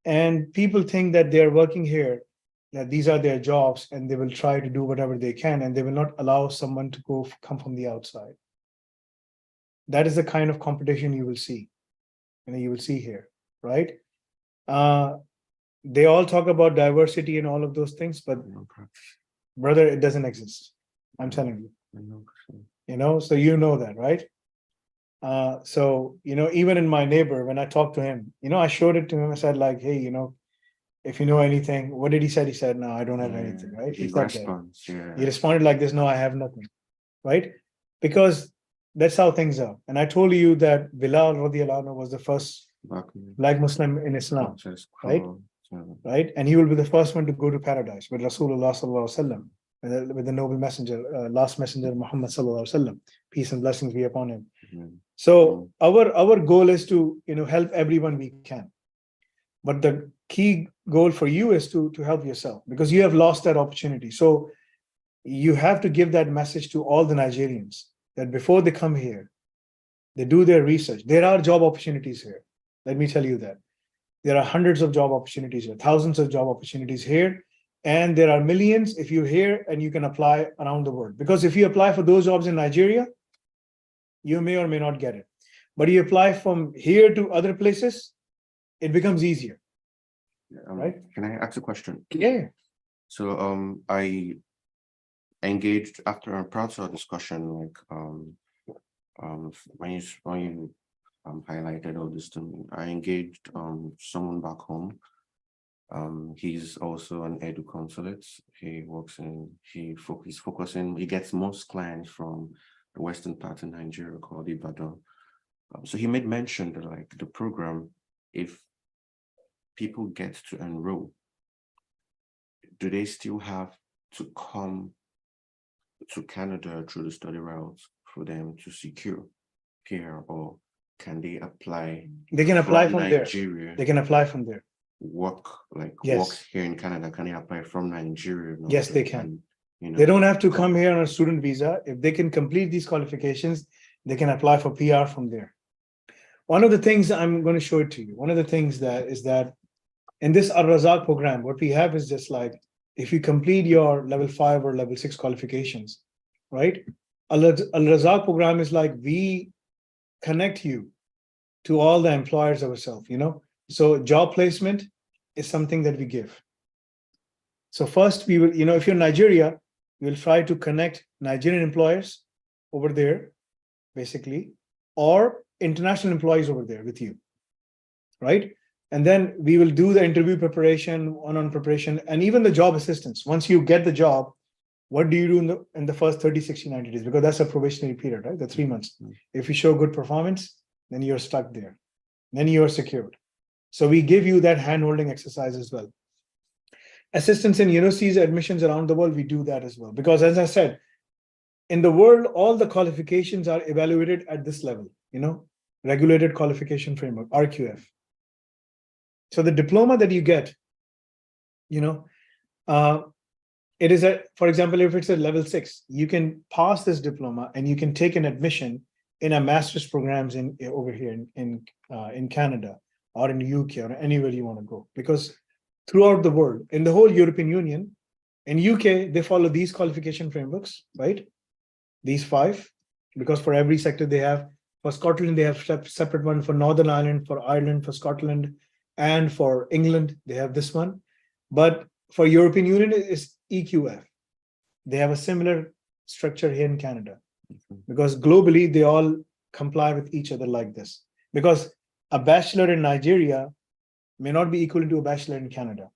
and people think that they're working here, that these are their jobs, and they will try to do whatever they can, and they will not allow someone to come from the outside. That is the kind of competition you will see, you will see here, right? They all talk about diversity and all of those things, but brother, it doesn't exist. I'm telling you. So that, right? So even in my neighbor, when I talked to him, I showed it to him. I said like, hey, if you know anything, what did he said? He said, no, I don't have anything, right? He said that. Yeah. He responded like this, no, I have nothing, right? because that's how things are. And I told you that Bilal radiallahu anhu was the first black Muslim in Islam, right? Right? And he will be the first one to go to paradise with Rasulullah sallallahu alaihi wasallam, with the noble messenger, last messenger Muhammad sallallahu alaihi wasallam. Peace and blessings be upon him. So our goal is to help everyone we can. But the key goal for you is to help yourself, because you have lost that opportunity. So you have to give that message to all the Nigerians that before they come here, they do their research. There are job opportunities here. Let me tell you that. There are hundreds of job opportunities here, thousands of job opportunities here, and there are millions if you're here and you can apply around the world. Because if you apply for those jobs in Nigeria, you may or may not get it. But you apply from here to other places, it becomes easier. Right? Can I ask a question? Yeah. So I engaged after a prior to our discussion, like when you highlighted all this to me, I engaged someone back home. He's also an edu consulate. He works in he's focusing, he gets most clients from the western part of Nigeria called Ibadan. So he made mention that like the program, if people get to enroll, do they still have to come to Canada through the study route for them to secure PR, or can they apply? They can apply from Nigeria, there. They can apply from there. Work here in Canada. Can they apply from Nigeria? Yes, they can. They don't have to come here on a student visa. If they can complete these qualifications, they can apply for PR from there. One of the things I'm going to show it to you. One of the things that is that in this Al-Razak program, what we have is just like, if you complete your level 5 or level 6 qualifications, right? Al-Razak program is like, we connect you to all the employers ourselves, So job placement is something that we give. So first we will, if you're in Nigeria, we'll try to connect Nigerian employers over there, basically, or international employees over there with you, right? And then we will do the interview preparation, one-on preparation, and even the job assistance. Once you get the job, what do you do in the first 30, 60, 90 days? Because that's a probationary period, right? The 3 months. If you show good performance, then you're stuck there. Then you're secured. So we give you that hand-holding exercise as well. Assistance in universities, admissions around the world, we do that as well. Because as I said, in the world, all the qualifications are evaluated at this level, regulated qualification framework, RQF. So the diploma that you get, it is for example, if it's a level 6, you can pass this diploma and you can take an admission in a master's programs over here in Canada or in UK or anywhere you want to go. Because throughout the world, in the whole European Union, in UK, they follow these qualification frameworks, right? These 5, because for every sector they have, for Scotland, they have separate one, for Northern Ireland, for Ireland, for Scotland, and for England, they have this one. But for European Union, it's EQF. They have a similar structure here in Canada, because globally, they all comply with each other like this. Because a bachelor in Nigeria may not be equal to a bachelor in Canada.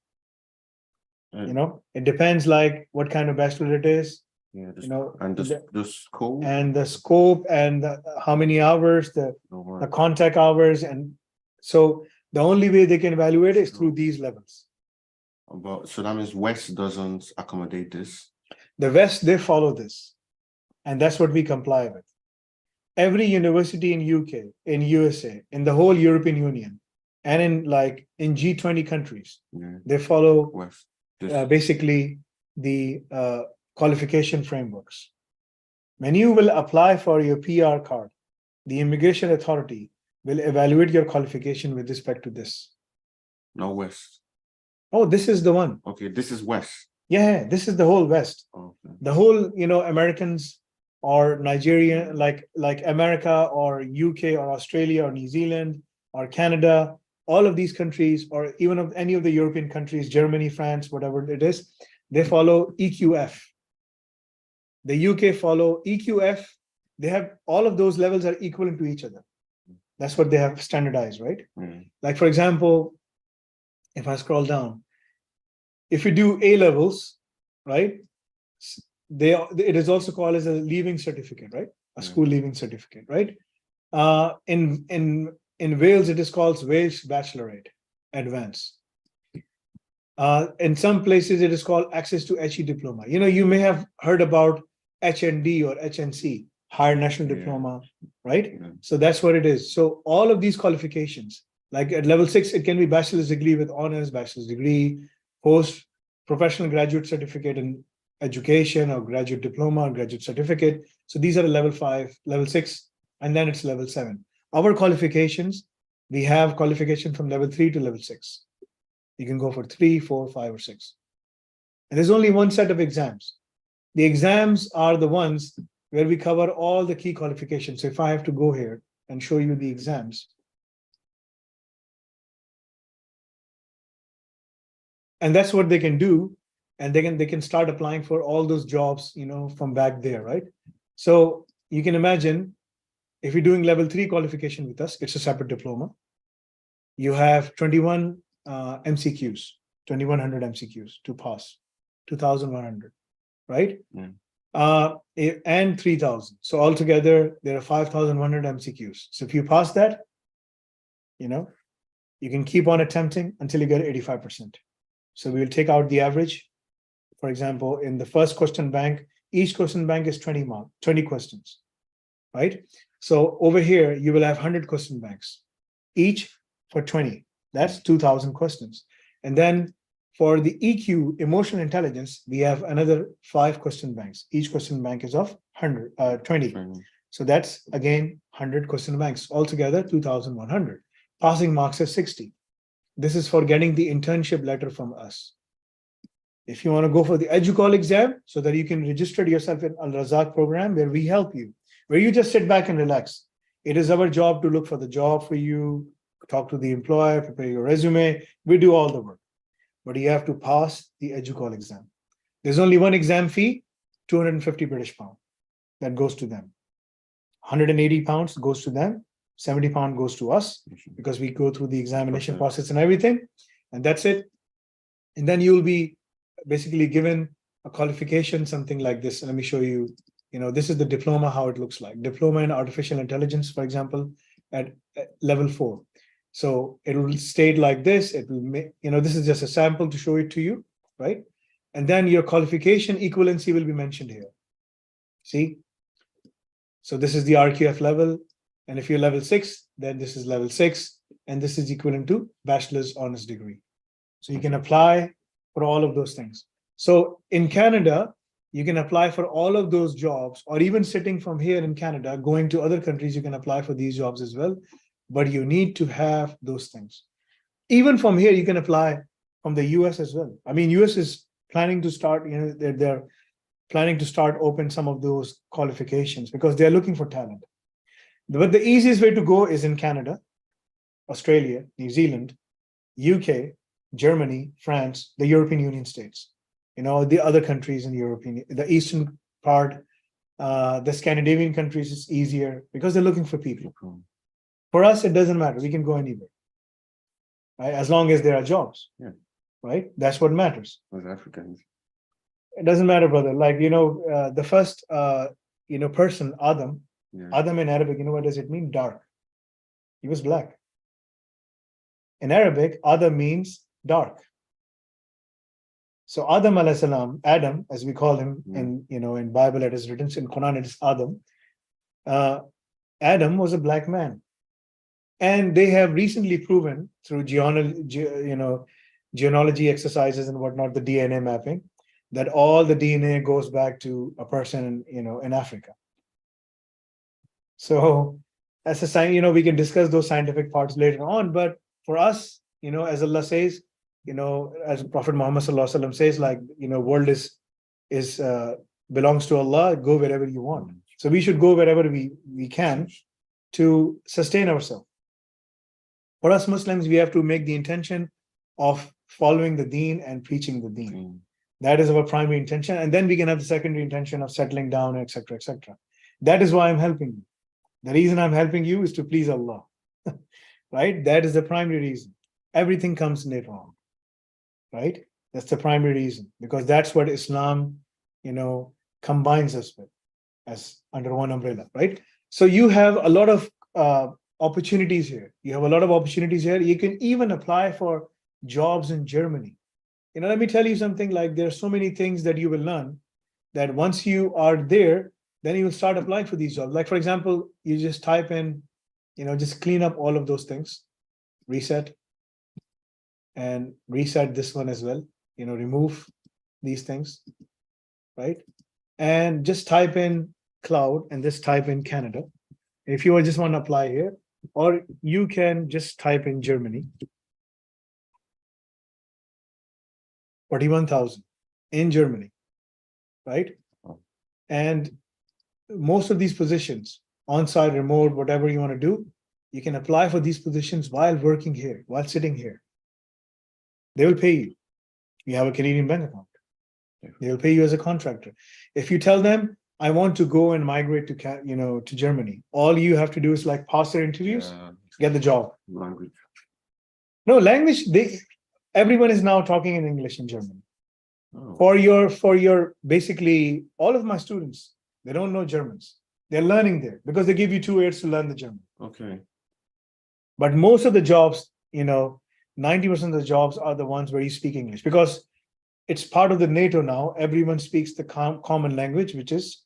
It depends like what kind of bachelor it is. And the scope. And the scope and how many hours, the contact hours. And so the only way they can evaluate is through these levels. So that means West doesn't accommodate this? The West, they follow this. And that's what we comply with. Every university in UK, in USA, in the whole European Union, and in G20 countries, they follow West. Basically the qualification frameworks. When you will apply for your PR card, the immigration authority will evaluate your qualification with respect to this. No West. Oh, this is the one. Okay, this is West. Yeah, this is the whole West. Okay. The whole, Americans or Nigerian, like America or UK or Australia or New Zealand or Canada, all of these countries, or even of any of the European countries, Germany, France, whatever it is, they follow EQF. The UK follow EQF. They have all of those levels are equivalent to each other. That's what they have standardized, right? Like, for example, if I scroll down, if you do A levels, right? It is also called as a leaving certificate, right? a school leaving certificate, right? In Wales, it is called Wales Bachelorate Advance. In some places, it is called Access to HE Diploma. You may have heard about HND or HNC, Higher National Diploma, right? So that's what it is. So all of these qualifications, like at level 6, it can be bachelor's degree with honors, bachelor's degree, post professional graduate certificate in education, or graduate diploma or graduate certificate. So these are level 5, level 6, and then it's level 7. Our qualifications, we have qualification from level 3 to level 6. You can go for 3, 4, 5, or 6. And there's only one set of exams. The exams are the ones where we cover all the key qualifications. So if I have to go here and show you the exams, and that's what they can do, and they can start applying for all those jobs, from back there, right? So you can imagine, if you're doing level 3 qualification with us, it's a separate diploma. You have 21 MCQs, 2100 MCQs to pass, 2100, right? And 3000. So altogether, there are 5100 MCQs. So if you pass that, you can keep on attempting until you get 85%. So we will take out the average. For example, in the first question bank, each question bank is 20 questions, right? So over here, you will have 100 question banks, each for 20. That's 2000 questions. And then for the EQ, emotional intelligence, we have another 5 question banks. Each question bank is of 20. So that's again 100 question banks, altogether 2100. Passing marks is 60. This is for getting the internship letter from us. If you want to go for the EduCall exam, so that you can register yourself in Al Razak program, where we help you, where you just sit back and relax. It is our job to look for the job for you, talk to the employer, prepare your resume. We do all the work, but you have to pass the EduCall exam. There's only one exam fee, 250 British pound. That goes to them. 180 pounds goes to them. 70 pound goes to us, because we go through the examination process and everything, and that's it. And then you'll be basically given a qualification, something like this. Let me show you. This is the diploma, how it looks like. Diploma in artificial intelligence, for example, at level 4. So it will state like this. It will make, this is just a sample to show it to you, right? And then your qualification equivalency will be mentioned here. See? So this is the RQF level. And if you're level 6, then this is level 6. And this is equivalent to bachelor's honors degree. So you can apply for all of those things. So in Canada, you can apply for all of those jobs, or even sitting from here in Canada, going to other countries, you can apply for these jobs as well. But you need to have those things. Even from here, you can apply from the US as well. I mean, US is planning to start, they're planning to start open some of those qualifications, because they're looking for talent. But the easiest way to go is in Canada, Australia, New Zealand, UK, Germany, France, the European Union states, the other countries in the eastern part, the Scandinavian countries is easier, because they're looking for people. For us, it doesn't matter. We can go anywhere, right? As long as there are jobs, right? That's what matters. As Africans, it doesn't matter, brother. Like, the first, person, Adam, Adam in Arabic, what does it mean? Dark. He was black. In Arabic, Adam means dark. So Adam alayhi salam, Adam, as we call him in Bible, it is written, in Quran, it is Adam. Adam was a black man. And they have recently proven through genealogy exercises and whatnot, the DNA mapping, that all the DNA goes back to a person, in Africa. So as a sign, we can discuss those scientific parts later on. But for us, as Allah says, as Prophet Muhammad sallallahu alaihi wasallam says, like, world is belongs to Allah. Go wherever you want. So we should go wherever we can to sustain ourselves. For us Muslims, we have to make the intention of following the deen and preaching the deen. That is our primary intention. And then we can have the secondary intention of settling down, etc., etc. That is why I'm helping you. The reason I'm helping you is to please Allah, right? That is the primary reason. Everything comes later on, right? That's the primary reason, because that's what Islam, combines us with. as under one umbrella, right? So you have a lot of opportunities here. You have a lot of opportunities here. You can even apply for jobs in Germany. Let me tell you something, like there are so many things that you will learn that once you are there, then you will start applying for these jobs. Like, for example, you just type in, just clean up all of those things, reset, and reset this one as well, remove these things, right? And just type in cloud and just type in Canada. If you just want to apply here, or you can just type in Germany, 41,000 in Germany, right? And most of these positions, on-site, remote, whatever you want to do, you can apply for these positions while working here, while sitting here. They will pay you. You have a Canadian bank account. They will pay you as a contractor. If you tell them, I want to go and migrate to Germany, all you have to do is like pass their interviews, get the job. Language. No language. Everyone is now talking in English in Germany. Oh. For your basically all of my students, they don't know Germans. They're learning there because they give you 2 years to learn the German. Okay. But most of the jobs, 90% of the jobs are the ones where you speak English, because it's part of the NATO now. Everyone speaks the common language, which is,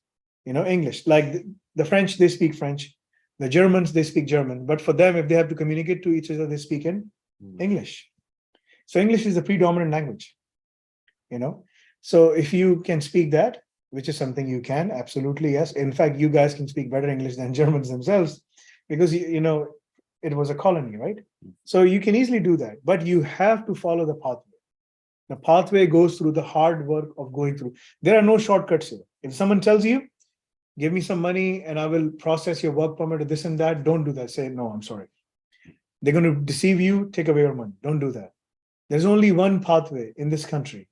English. Like the French, they speak French. The Germans, they speak German. But for them, if they have to communicate to each other, they speak in English. So English is the predominant language, So if you can speak that, which is something you can, absolutely, yes. In fact, you guys can speak better English than Germans themselves, because, it was a colony, right? So you can easily do that, but you have to follow the pathway. The pathway goes through the hard work of going through. There are no shortcuts here. If someone tells you, give me some money and I will process your work permit or this and that, don't do that. Say, no, I'm sorry. They're going to deceive you, take away your money. Don't do that. There's only one pathway in this country,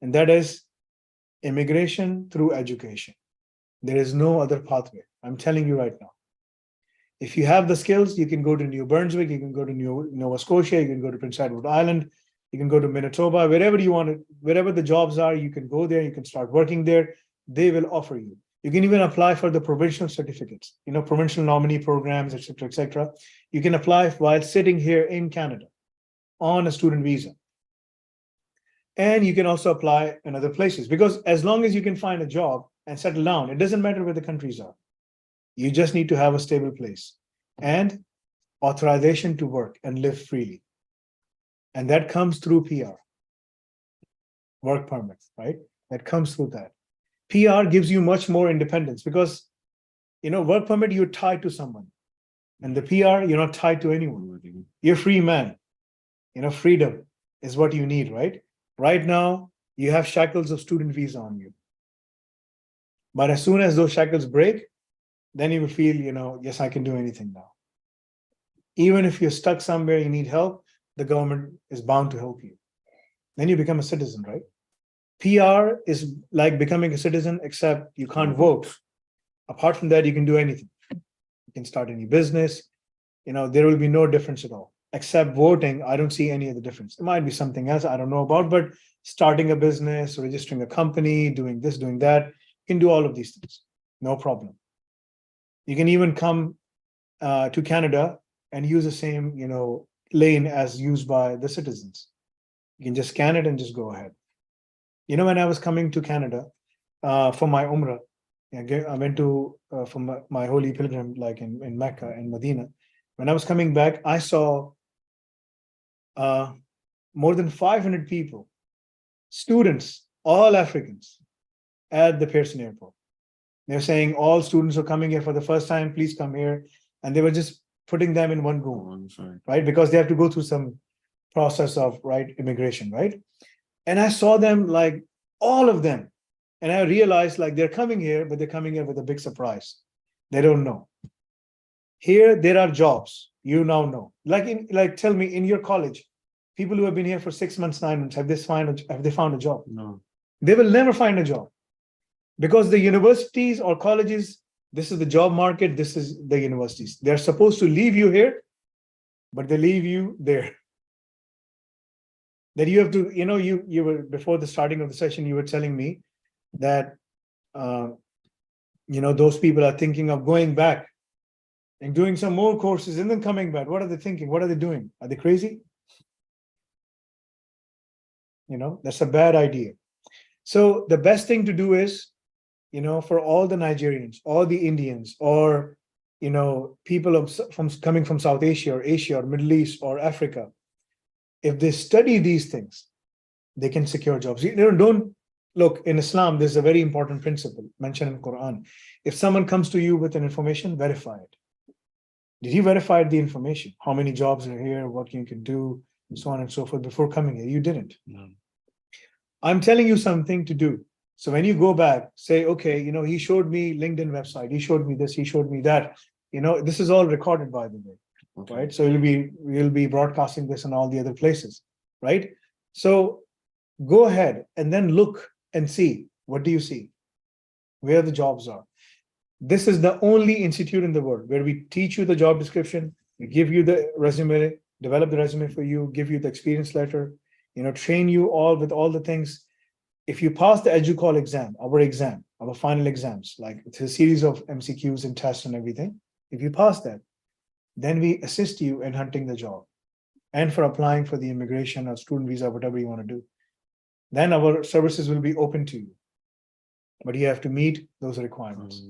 and that is immigration through education. There is no other pathway. I'm telling you right now. If you have the skills, you can go to New Brunswick, you can go to Nova Scotia, you can go to Prince Edward Island, you can go to Manitoba, wherever you want to, wherever the jobs are, you can go there, you can start working there. They will offer you. You can even apply for the provincial certificates, provincial nominee programs, etc., etc. You can apply while sitting here in Canada on a student visa. And you can also apply in other places, because as long as you can find a job and settle down, it doesn't matter where the countries are. You just need to have a stable place and authorization to work and live freely. And that comes through PR, work permit, right? That comes through that. PR gives you much more independence, because, work permit, you're tied to someone. And the PR, you're not tied to anyone. You're a free man. Freedom is what you need, right? Right now, you have shackles of student visa on you. But as soon as those shackles break, then you will feel, yes, I can do anything now. Even if you're stuck somewhere, you need help, the government is bound to help you. Then you become a citizen, right? PR is like becoming a citizen, except you can't vote. Apart from that, you can do anything. You can start any business. There will be no difference at all. Except voting, I don't see any other difference. There might be something else I don't know about, but starting a business, registering a company, doing this, doing that, you can do all of these things. No problem. You can even come to Canada and use the same, lane as used by the citizens. You can just scan it and just go ahead. When I was coming to Canada for my Umrah, I went to for my holy pilgrim, like in Mecca and Medina. When I was coming back, I saw more than 500 people, students, all Africans, at the Pearson Airport. They're saying all students are coming here for the first time, please come here. And they were just putting them in one room, right? Because they have to go through some process of, right, immigration, right? And I saw them, like all of them. And I realized, like, they're coming here, but they're coming here with a big surprise. They don't know. Here, there are jobs. You now know. Tell me, in your college, people who have been here for 6 months, 9 months, have they found a job? No. They will never find a job. Because the universities or colleges, this is the job market, this is the universities. They're supposed to leave you here, but they leave you there. That you have to, you were, before the starting of the session, you were telling me that Those people are thinking of going back and doing some more courses and then coming back. What are they thinking? What are they doing? Are they crazy? That's a bad idea. So the best thing to do is, for all the Nigerians, all the Indians, or, people from coming from South Asia or Middle East or Africa, if they study these things, they can secure jobs. Don't look, in Islam, there's a very important principle mentioned in Quran. If someone comes to you with an information, verify it. Did you verify the information? How many jobs are here, what you can do, and so on and so forth before coming here? You didn't. No. I'm telling you something to do. So when you go back, say, okay, he showed me LinkedIn website, he showed me this, he showed me that. This is all recorded, by the way, okay. Right? So we'll be broadcasting this in all the other places, right? So go ahead and then look and see, what do you see? Where the jobs are. This is the only institute in the world where we teach you the job description, we give you the resume, develop the resume for you, give you the experience letter, train you all with all the things. If you pass the EduCall exam, our final exams, like it's a series of MCQs and tests and everything. If you pass that, then we assist you in hunting the job and for applying for the immigration or student visa, whatever you want to do. Then our services will be open to you. But you have to meet those requirements.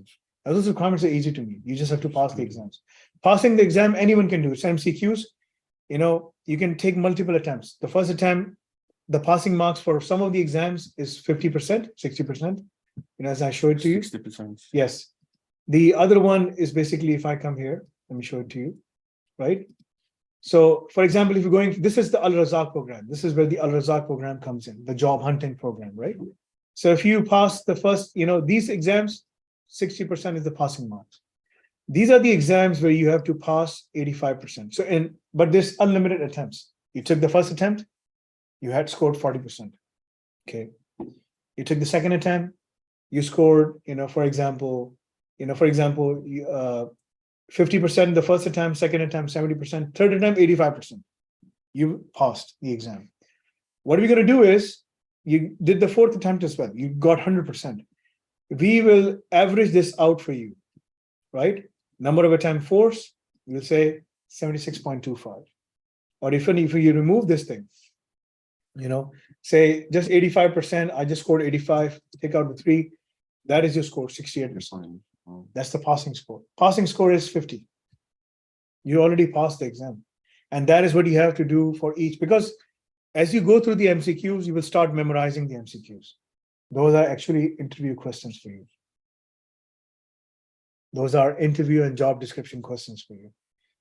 Now, those requirements are easy to meet. You just have to pass the exams. Passing the exam, anyone can do. It's MCQs. You can take multiple attempts. The first attempt, the passing marks for some of the exams is 50%, 60%. As I showed to you. 60%. Yes. The other one is basically, if I come here, let me show it to you, right? So, for example, if you're going, this is the Al Razak program. This is where the Al Razak program comes in, the job hunting program, right? So if you pass the first, these exams, 60% is the passing marks. These are the exams where you have to pass 85%. But there's unlimited attempts. You took the first attempt, you had scored 40%. Okay. You took the second attempt, you scored, for example, 50% the first attempt, second attempt, 70%, third attempt, 85%. You passed the exam. What we're going to do is, you did the fourth attempt as well. You got 100%. We will average this out for you, right? Number of attempt force, we'll say 76.25. Or if you remove this thing, say just 85%, I just scored 85, take out the 3, that is your score, 68%. That's the passing score. Passing score is 50. You already passed the exam. And that is what you have to do for each, because as you go through the MCQs, you will start memorizing the MCQs. Those are actually interview questions for you. Those are interview and job description questions for you.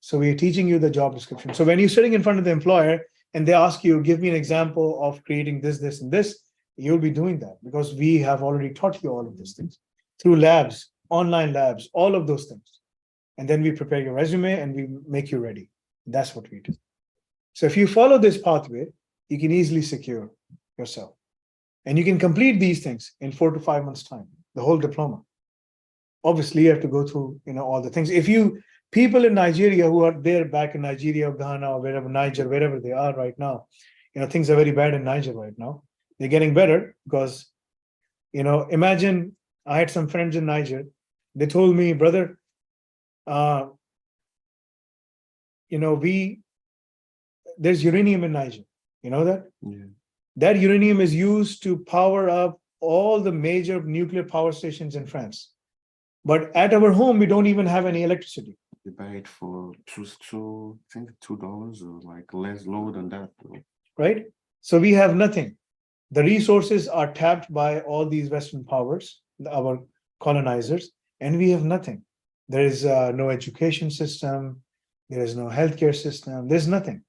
So we are teaching you the job description. So when you're sitting in front of the employer and they ask you, give me an example of creating this, this, and this, you'll be doing that because we have already taught you all of these things through labs, online labs, all of those things. And then we prepare your resume and we make you ready. That's what we do. So if you follow this pathway, you can easily secure yourself. And you can complete these things in 4 to 5 months' time, the whole diploma. Obviously, you have to go through, all the things. If people in Nigeria who are there back in Nigeria, Ghana, or Niger, wherever they are right now, things are very bad in Niger right now. They're getting better because, imagine I had some friends in Niger. They told me, brother, there's uranium in Niger. You know that? Yeah. That uranium is used to power up all the major nuclear power stations in France. But at our home, we don't even have any electricity. They buy it for $2, or like less low than that. Right? So we have nothing. The resources are tapped by all these Western powers, our colonizers, and we have nothing. There is no education system. There is no healthcare system. There's nothing.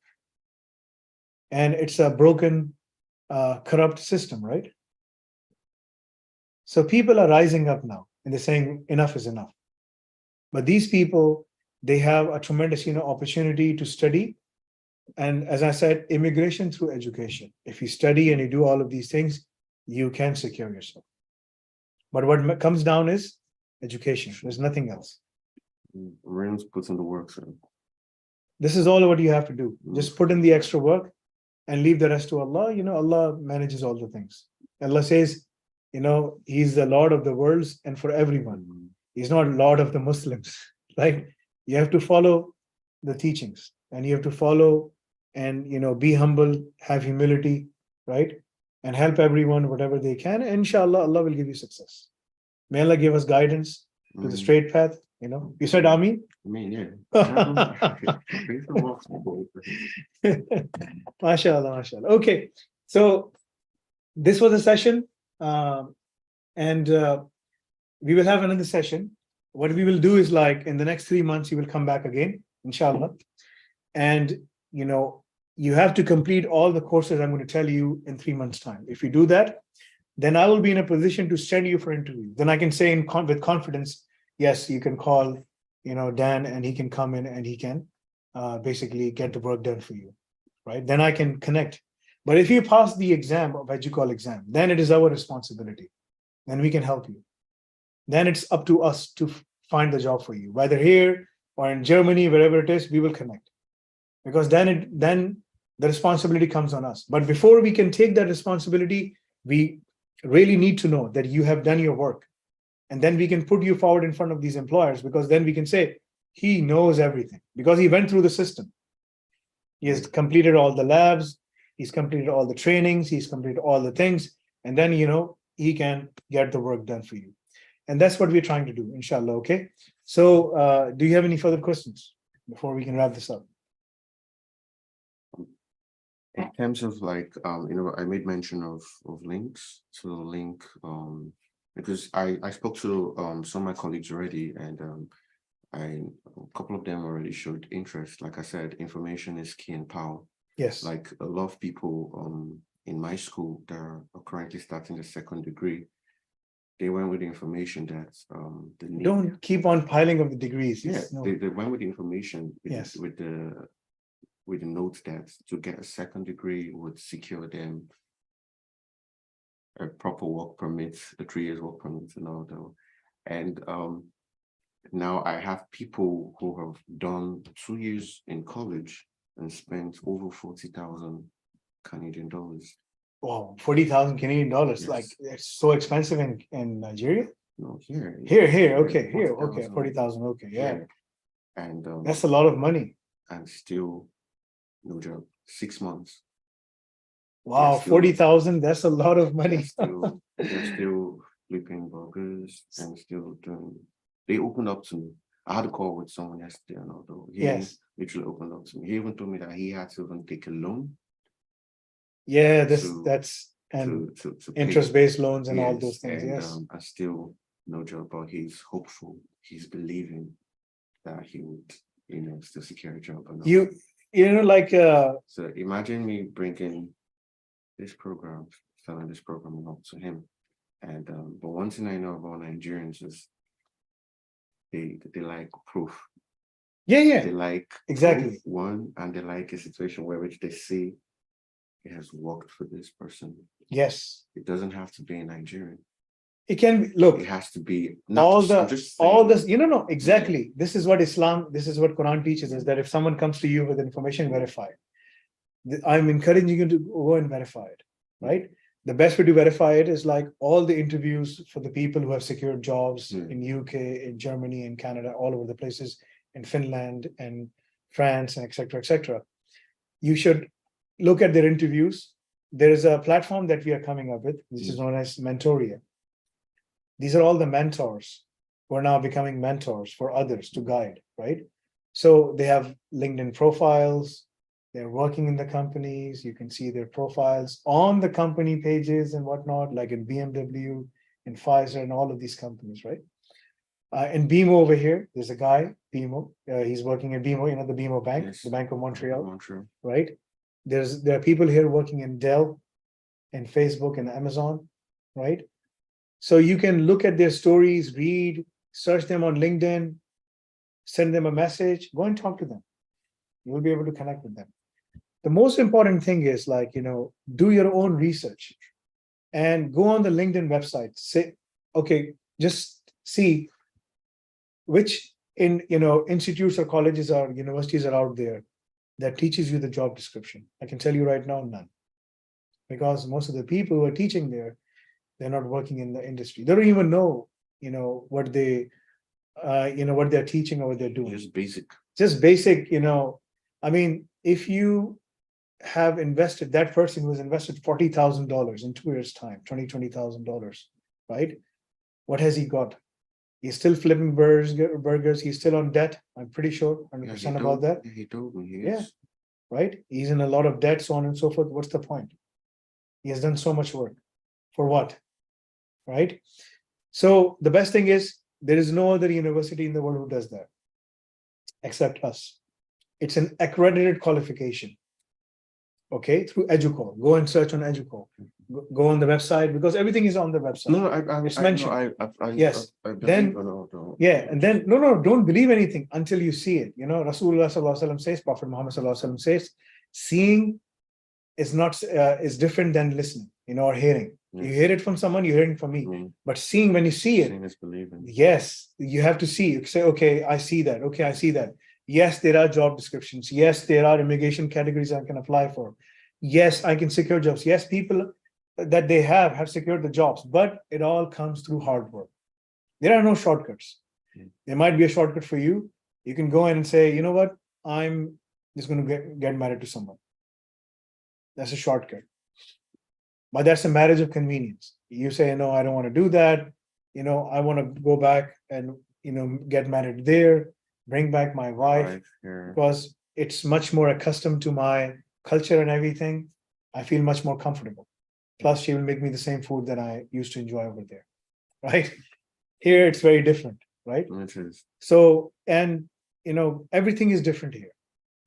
And it's a broken, corrupt system, right? So people are rising up now and they're saying enough is enough. But these people, they have a tremendous, opportunity to study. And as I said, immigration through education. If you study and you do all of these things, you can secure yourself. But what comes down is education. There's nothing else. Rams puts in the work, sir. This is all what you have to do. Just put in the extra work and leave the rest to Allah. Allah manages all the things. Allah says, He's the Lord of the worlds and for everyone. He's not Lord of the Muslims, right? You have to follow the teachings, and you have to follow and be humble, have humility, right? And help everyone whatever they can. And inshallah, Allah will give you success. May Allah give us guidance to the straight path. You said Ameen? I mean, yeah. MashaAllah, MashaAllah. Okay, so this was a session, and we will have another session. What we will do is, like, in the next 3 months, you will come back again, inshallah. And you have to complete all the courses I'm going to tell you in 3 months' time. If you do that, then I will be in a position to send you for interview. Then I can say with confidence, yes, you can call, Dan, and he can come in and he can basically get the work done for you, right? Then I can connect. But if you pass the exam of EduCall exam, then it is our responsibility. Then we can help you. Then it's up to us to find the job for you, whether here or in Germany, wherever it is, we will connect. Because then the responsibility comes on us. But before we can take that responsibility, we really need to know that you have done your work. And then we can put you forward in front of these employers, because then we can say, he knows everything because he went through the system. He has completed all the labs, he's completed all the trainings, he's completed all the things. And then, he can get the work done for you. And that's what we're trying to do, inshallah. Okay. So do you have any further questions before we can wrap this up? In terms of, like, I made mention of links to link, because I spoke to some of my colleagues already, and a couple of them already showed interest. Like I said, information is key and power. Yes. Like a lot of people in my school that are currently starting the second degree, they went with the information that don't keep on piling up the degrees. Yeah, they went with the information yes. with the note that to get a second degree would secure them a proper work permit, a 3 years work permit, and all that. And now I have people who have done 2 years in college and spent over 40,000 Canadian dollars. Wow, 40,000 Canadian dollars. Yes. Like, it's so expensive in Nigeria? No, here. Okay, here. Okay, 40,000. Okay, yeah. And that's a lot of money. And still no job. 6 months. Wow, 40,000. That's a lot of money. They're still flipping burgers and still doing. They opened up to me. I had a call with someone yesterday, and although he literally opened up to me, he even told me that he had to even take a loan. Yeah, that's and interest-based loans and all those things. And, yes, and still no job, but he's hopeful. He's believing that he would, still secure a job. So imagine me bringing this program, selling this program out to him. And but one thing I know about Nigerians is they like proof. Yeah. They like exactly proof, one, and they like a situation where which they see it has worked for this person. Yes. It doesn't have to be a Nigerian. It can be, look, it has to be all this, no, exactly. Yeah. This is what Quran teaches us, that if someone comes to you with information, verify it. I'm encouraging you to go and verify it, right? The best way to verify it is like all the interviews for the people who have secured jobs in UK, in Germany, in Canada, all over the places, in Finland and France, and etc. You should look at their interviews. There is a platform that we are coming up with, which is known as Mentoria. These are all the mentors who are now becoming mentors for others to guide, right? So they have LinkedIn profiles, they're working in the companies, you can see their profiles on the company pages and whatnot, like in BMW, in Pfizer, and all of these companies, right? In BMO over here, there's a guy, BMO, he's working at BMO, the BMO Bank, the Bank of Montreal, right? There are people here working in Dell and Facebook and Amazon, right? So you can look at their stories, read, search them on LinkedIn, send them a message, go and talk to them. You will be able to connect with them. The most important thing is, like, do your own research and go on the LinkedIn website. Say, okay, just see which institutes or colleges or universities are out there that teaches you the job description. I can tell you right now, none. Because most of the people who are teaching there, they're not working in the industry. They don't even know, what they what they're teaching or what they're doing. Just basic. Just basic, I mean, if you have invested, that person who has invested $40,000 in 2 years' time, $20,000, right? What has he got? He's still flipping burgers. He's still on debt. I'm pretty sure, 100% about that. He told me. Yeah, right. He's in a lot of debt, so on and so forth. What's the point? He has done so much work. For what? Right? So the best thing is there is no other university in the world who does that except us. It's an accredited qualification. Okay, through Educall. Go and search on Educall. Go on the website because everything is on the website. No, it's mentioned. Yes. Then don't believe anything until you see it. Rasulullah sallallahu alaihi wasallam says, Prophet Muhammad sallallahu alaihi wasallam says, seeing is not is different than listening, or hearing. Yes. You hear it from someone, you hear it from me. But seeing, when you see it, is believing. Yes, you have to see. You say, okay, I see that. Okay, I see that. Yes, there are job descriptions. Yes, there are immigration categories I can apply for. Yes, I can secure jobs. Yes, people that they have secured the jobs, but it all comes through hard work. There are no shortcuts. There might be a shortcut for you. You can go in and say, you know what, I'm just going to get married to someone. That's a shortcut. But that's a marriage of convenience. You say, no, I don't want to do that. I want to go back and, get married there, bring back my wife, because it's much more accustomed to my culture and everything. I feel much more comfortable. Plus, she will make me the same food that I used to enjoy over there, right? Here, it's very different, right? It is. So, and, everything is different here.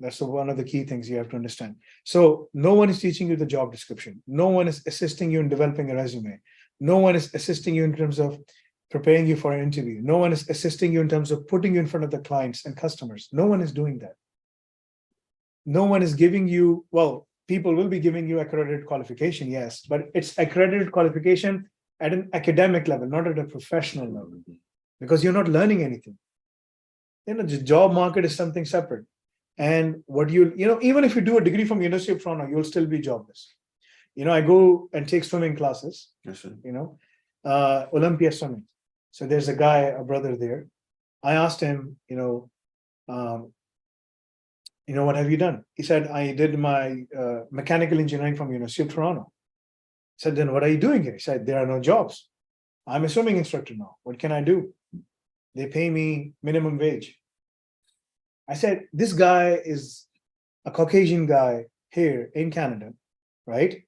That's one of the key things you have to understand. So no one is teaching you the job description. No one is assisting you in developing a resume. No one is assisting you in terms of preparing you for an interview. No one is assisting you in terms of putting you in front of the clients and customers. No one is doing that. No one is giving you, well, people will be giving you accredited qualification, yes, but it's accredited qualification at an academic level, not at a professional level, because you're not learning anything. The job market is something separate. And what even if you do a degree from University of Toronto, you'll still be jobless. I go and take swimming classes, yes, Olympia swimming. So there's a guy, a brother there. I asked him, what have you done? He said, I did my mechanical engineering from University of Toronto. I said, then what are you doing here? He said, there are no jobs. I'm a swimming instructor now. What can I do? They pay me minimum wage. I said, this guy is a Caucasian guy here in Canada, right?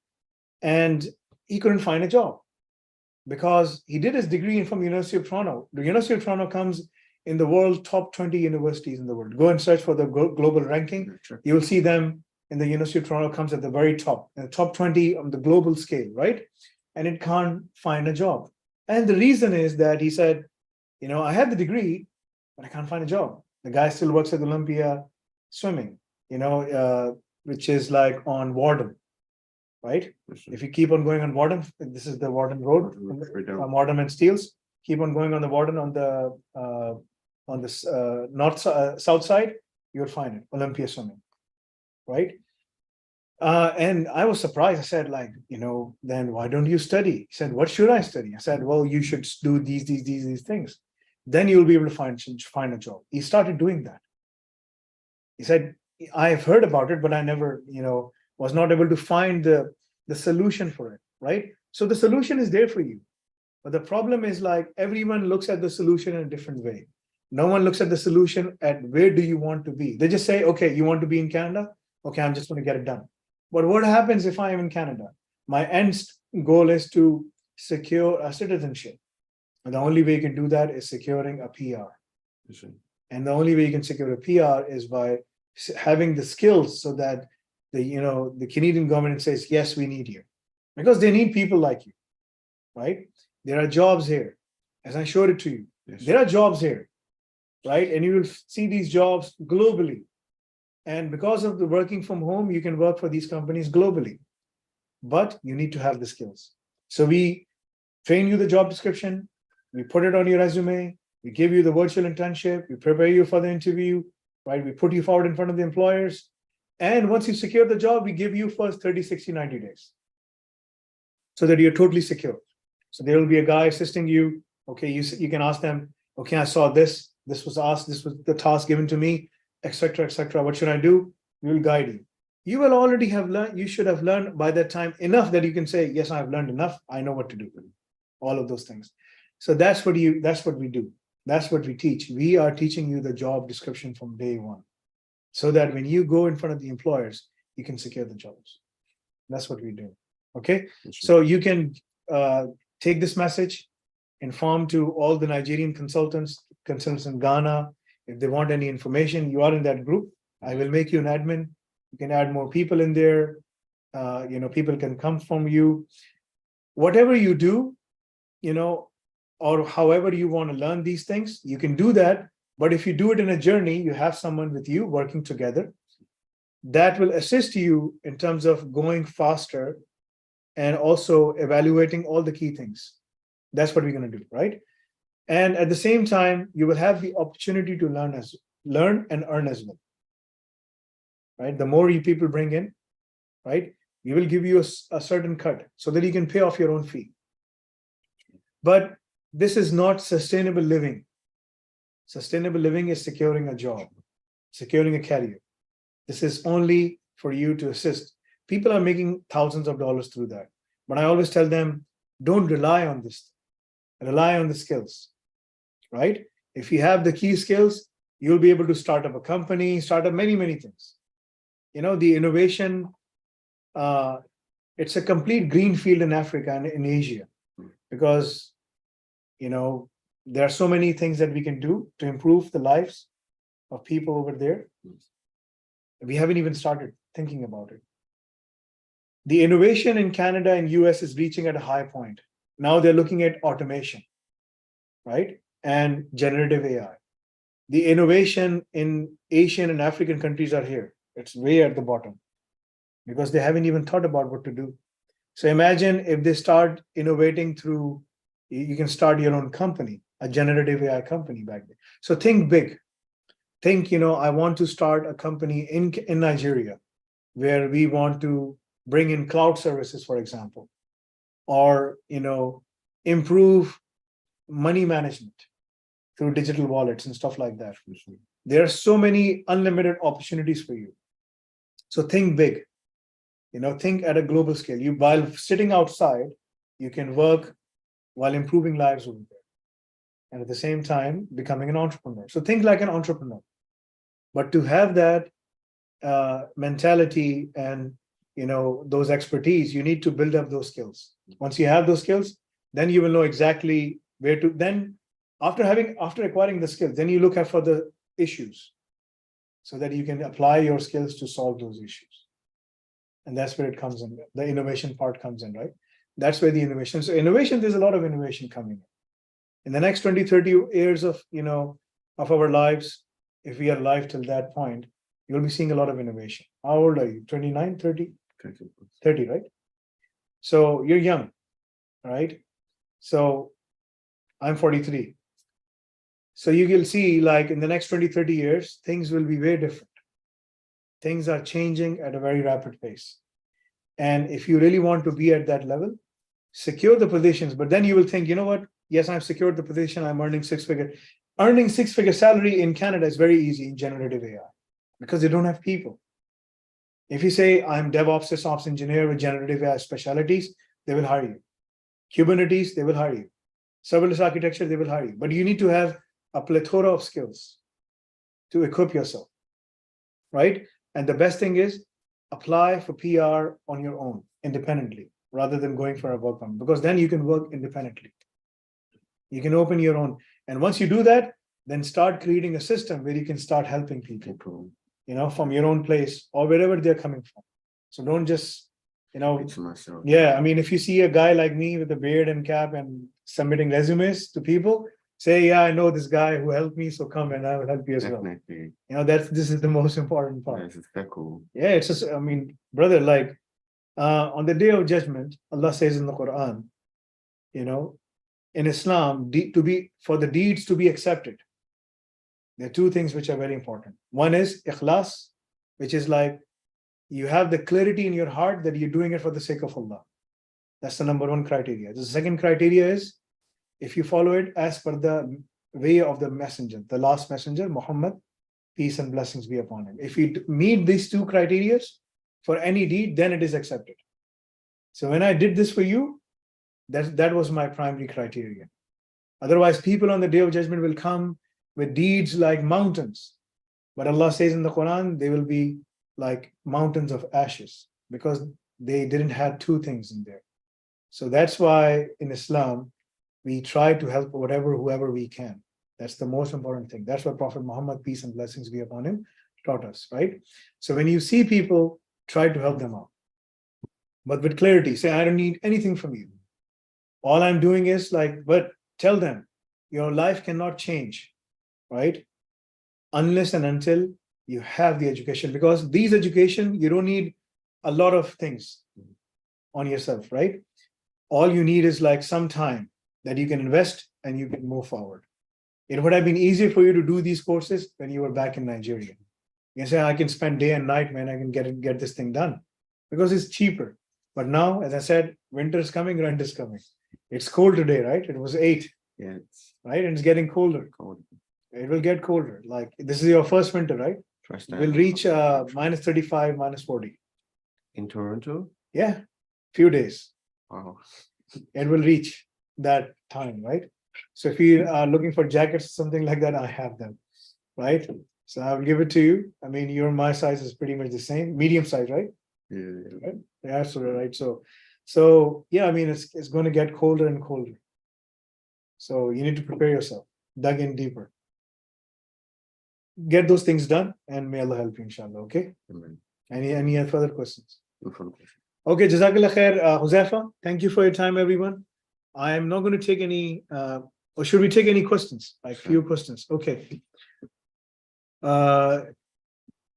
And he couldn't find a job because he did his degree from the University of Toronto. The University of Toronto comes in the world top 20 universities in the world. Go and search for the global ranking. Sure. You will see them in the University of Toronto comes at the very top, the top 20 on the global scale, right? And it can't find a job. And the reason is that he said, I have the degree, but I can't find a job. The guy still works at Olympia swimming, which is like on Warden, right? If you keep on going on Warden, this is the Warden Road, Warden and Steeles. Keep on going on the Warden on the south side, you'll find it, Olympia swimming, right? And I was surprised. I said, then why don't you study? He said, what should I study? I said, well, you should do these things. Then you'll be able to find a job. He started doing that. He said, I've heard about it, but I never, was not able to find the solution for it, right? So the solution is there for you. But the problem is everyone looks at the solution in a different way. No one looks at the solution at where do you want to be. They just say, okay, you want to be in Canada? Okay, I'm just going to get it done. But what happens if I am in Canada? My end goal is to secure a citizenship. And the only way you can do that is securing a PR. And the only way you can secure a PR is by having the skills so that the Canadian government says, yes, we need you. Because they need people like you, right? There are jobs here. As I showed it to you, there are jobs here, right? And you will see these jobs globally. And because of the working from home, you can work for these companies globally. But you need to have the skills. So we train you the job description. We put it on your resume. We give you the virtual internship. We prepare you for the interview, right? We put you forward in front of the employers. And once you secure the job, we give you first 30, 60, 90 days so that you're totally secure. So there will be a guy assisting you. Okay, you can ask them, okay, I saw this. This was asked, this was the task given to me, etc., etc. What should I do? We will guide you. You will already have learned, you should have learned by that time enough that you can say, yes, I've learned enough. I know what to do. All of those things. So that's what we do. That's what we teach. We are teaching you the job description from day one, so that when you go in front of the employers, you can secure the jobs. That's what we do. Okay. So you can take this message, inform to all the Nigerian consultants in Ghana. If they want any information, you are in that group. I will make you an admin. You can add more people in there. People can come from you. Whatever you do, or however you want to learn these things, you can do that. But if you do it in a journey, you have someone with you working together that will assist you in terms of going faster and also evaluating all the key things. That's what we're going to do, right? And at the same time, you will have the opportunity to learn and earn as well, right? The more you people bring in, right, we will give you a certain cut so that you can pay off your own fee. But this is not sustainable living. Sustainable living is securing a job, securing a career. This is only for you to assist. People are making thousands of dollars through that. But I always tell them, don't rely on this. Rely on the skills, right? If you have the key skills, you'll be able to start up a company, start up many, many things. The innovation, it's a complete green field in Africa and in Asia, because, there are so many things that we can do to improve the lives of people over there. We haven't even started thinking about it. The innovation in Canada and US is reaching at a high point. Now they're looking at automation, right? And generative AI. The innovation in Asian and African countries are here. It's way at the bottom because they haven't even thought about what to do. So imagine if they start innovating through, you can start your own company, a generative AI company back there. So think big. Think, I want to start a company in Nigeria where we want to bring in cloud services, for example, or, improve money management through digital wallets and stuff like that. There are so many unlimited opportunities for you. So think big, think at a global scale. While sitting outside, you can work while improving lives over there. And at the same time, becoming an entrepreneur. So think like an entrepreneur. But to have that mentality and, those expertise, you need to build up those skills. Once you have those skills, then you will know exactly where to, then after acquiring the skills, then you look for the issues so that you can apply your skills to solve those issues. And that's where it comes in. The innovation part comes in, right? That's where the innovation. So innovation, there's a lot of innovation coming in the next 20, 30 years of, of our lives. If we are alive till that point, you'll be seeing a lot of innovation. How old are you? 29, 30? 30, right? So you're young, right? So I'm 43. So you will see, like, in the next 20, 30 years, things will be very different. Things are changing at a very rapid pace. And if you really want to be at that level, secure the positions. But then you will think, you know what? Yes, I've secured the position. I'm earning six-figure. Earning six-figure salary in Canada is very easy in generative AI because they don't have people. If you say, I'm DevOps, SysOps engineer with generative AI specialties, they will hire you. Kubernetes, they will hire you. Serverless architecture, they will hire you. But you need to have a plethora of skills to equip yourself, right? And the best thing is apply for PR on your own, independently, rather than going for a work permit, because then you can work independently. You can open your own. And once you do that, then start creating a system where you can start helping people, from your own place or wherever they're coming from. So don't just, yeah, I mean, if you see a guy like me with a beard and cap and submitting resumes to people, say, yeah, I know this guy who helped me, so come and I will help you as Definitely. well. This is the most important part. Yes, it's that cool. Yeah, it's just, I mean, brother, like on the day of judgment, Allah says in the Quran, in Islam, for the deeds to be accepted, there are two things which are very important. One is ikhlas, which is like you have the clarity in your heart that you're doing it for the sake of Allah. That's the number one criteria. The second criteria is if you follow it as per the way of the messenger, the last messenger, Muhammad, peace and blessings be upon him. If you meet these two criteria for any deed, then it is accepted. So when I did this for you, that was my primary criteria. Otherwise, people on the day of judgment will come with deeds like mountains. But Allah says in the Quran, they will be like mountains of ashes because they didn't have two things in there. So that's why in Islam, we try to help whoever we can. That's the most important thing. That's what Prophet Muhammad, peace and blessings be upon him, taught us, right? So when you see people, try to help them out. But with clarity, say, I don't need anything from you. All I'm doing is but tell them, your life cannot change, right? Unless and until you have the education. Because these education, you don't need a lot of things on yourself, right? All you need is some time that you can invest and you can move forward. It would have been easier for you to do these courses when you were back in Nigeria. You can say, I can spend day and night, man, I can get this thing done because it's cheaper. But now, as I said, winter is coming, rent is coming. It's cold today, right? It was 8. Yeah. Right? And it's getting colder. Cold. It will get colder. This is your first winter, right? First It time. will reach minus 35, minus 40. In Toronto? Yeah, few days. Wow. It will reach that time, right? So if you are looking for jackets, something like that, I have them, right? So I will give it to you. I mean, my size is pretty much the same, medium size, right? Yeah. Right? Yeah, absolutely right. So yeah, I mean, it's going to get colder and colder. So you need to prepare yourself, dug in deeper. Get those things done, and may Allah help you, inshallah. Okay. Amen. Any further questions? No further question. Okay, Jazakallah khair, Huzaifa. Thank you for your time, everyone. I am not going to take any, or should we take any questions? Few questions. Okay.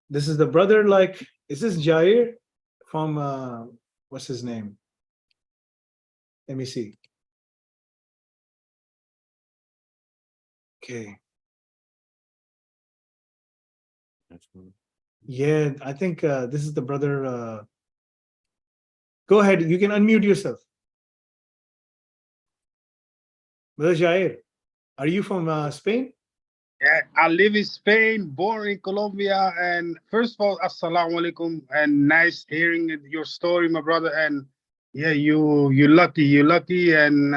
This is the brother, is this Jair from, what's his name? Let me see. Okay. That's good. Yeah, I think this is the brother. Go ahead, you can unmute yourself. Brother Jair, are you from Spain? Yeah, I live in Spain, born in Colombia. And first of all, assalamu alaikum, and nice hearing your story, my brother. And yeah, you're lucky, and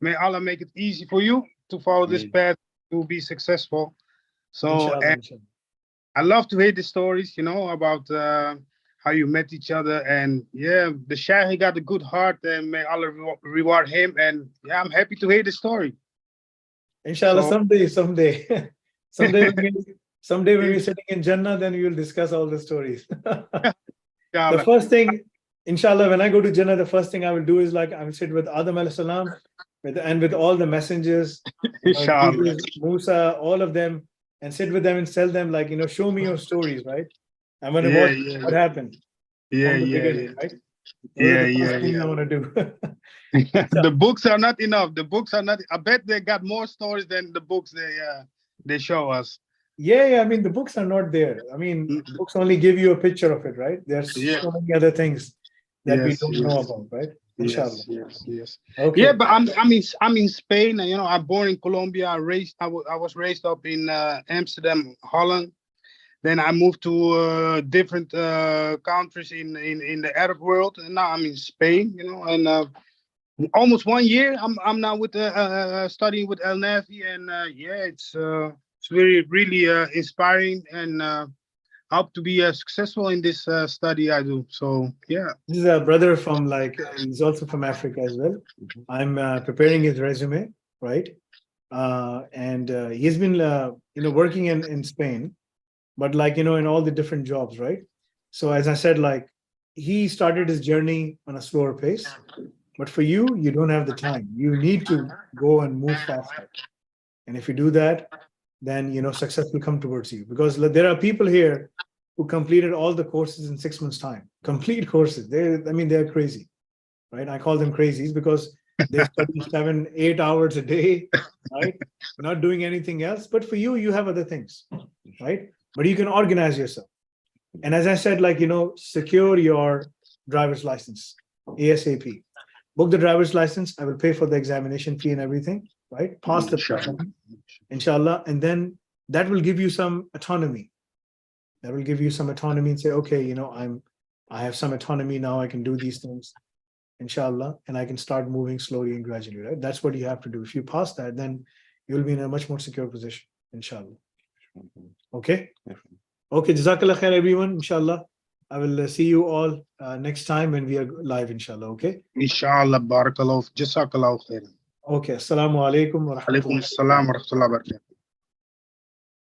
may Allah make it easy for you to follow this path to be successful. So, Inshallah, and inshallah. I love to hear the stories, about how you met each other. And yeah, the Shah, he got a good heart, and may Allah reward him. And yeah, I'm happy to hear the story. Inshallah, So- someday, someday when we're sitting in Jannah, then we will discuss all the stories. The first thing, inshallah, when I go to Jannah, the first thing I will do is I will sit with Adam alayhi salam, with all the messengers, Inshallah. Jesus, Musa, all of them, and sit with them and tell them show me your stories, right? I'm going to watch what happened. Yeah, from the yeah, beginning, yeah. right? Yeah, the first yeah, things yeah. I want to do. The books are not enough. The books are not. I bet they got more stories than the books they show us. Yeah, I mean, the books are not there. I mean, books only give you a picture of it, right? There's so many other things that we don't know about, right? Inshallah. Yes. Okay. Yeah, but I'm in Spain. And, I'm born in Colombia. I was raised up in Amsterdam, Holland. Then I moved to different countries in the Arab world, and now I'm in Spain. And almost 1 year. I'm now with studying with El Nafi, and yeah, it's really inspiring, and hope to be successful in this study I do. So yeah. This is a brother from he's also from Africa as well. I'm preparing his resume, right? And he's been working in Spain, but in all the different jobs, right? So as I said, he started his journey on a slower pace. But for you, you don't have the time. You need to go and move faster. And if you do that, then success will come towards you. Because there are people here who completed all the courses in 6 months' time. Complete courses. They're crazy, right? I call them crazies because they study 7-8 hours a day, right? Not doing anything else. But for you, you have other things, right? But you can organize yourself. And as I said, secure your driver's license ASAP. Book the driver's license. I will pay for the examination fee and everything, right? Pass the exam. inshallah. And then that will give you some autonomy. That will give you some autonomy and say, okay, you know, I have some autonomy now, I can do these things, inshallah, and I can start moving slowly and gradually, right? That's what you have to do. If you pass that, then you'll be in a much more secure position, inshallah. Okay? Okay, Jazakallah khair, everyone, inshallah. I will see you all next time when we are live, inshallah, okay? Inshallah, barakallah, jazakallah khairan. Okay, assalamu alaikum wa Alaikum rahmatullahi. assalam wa rahmatullahi wa barakatuh.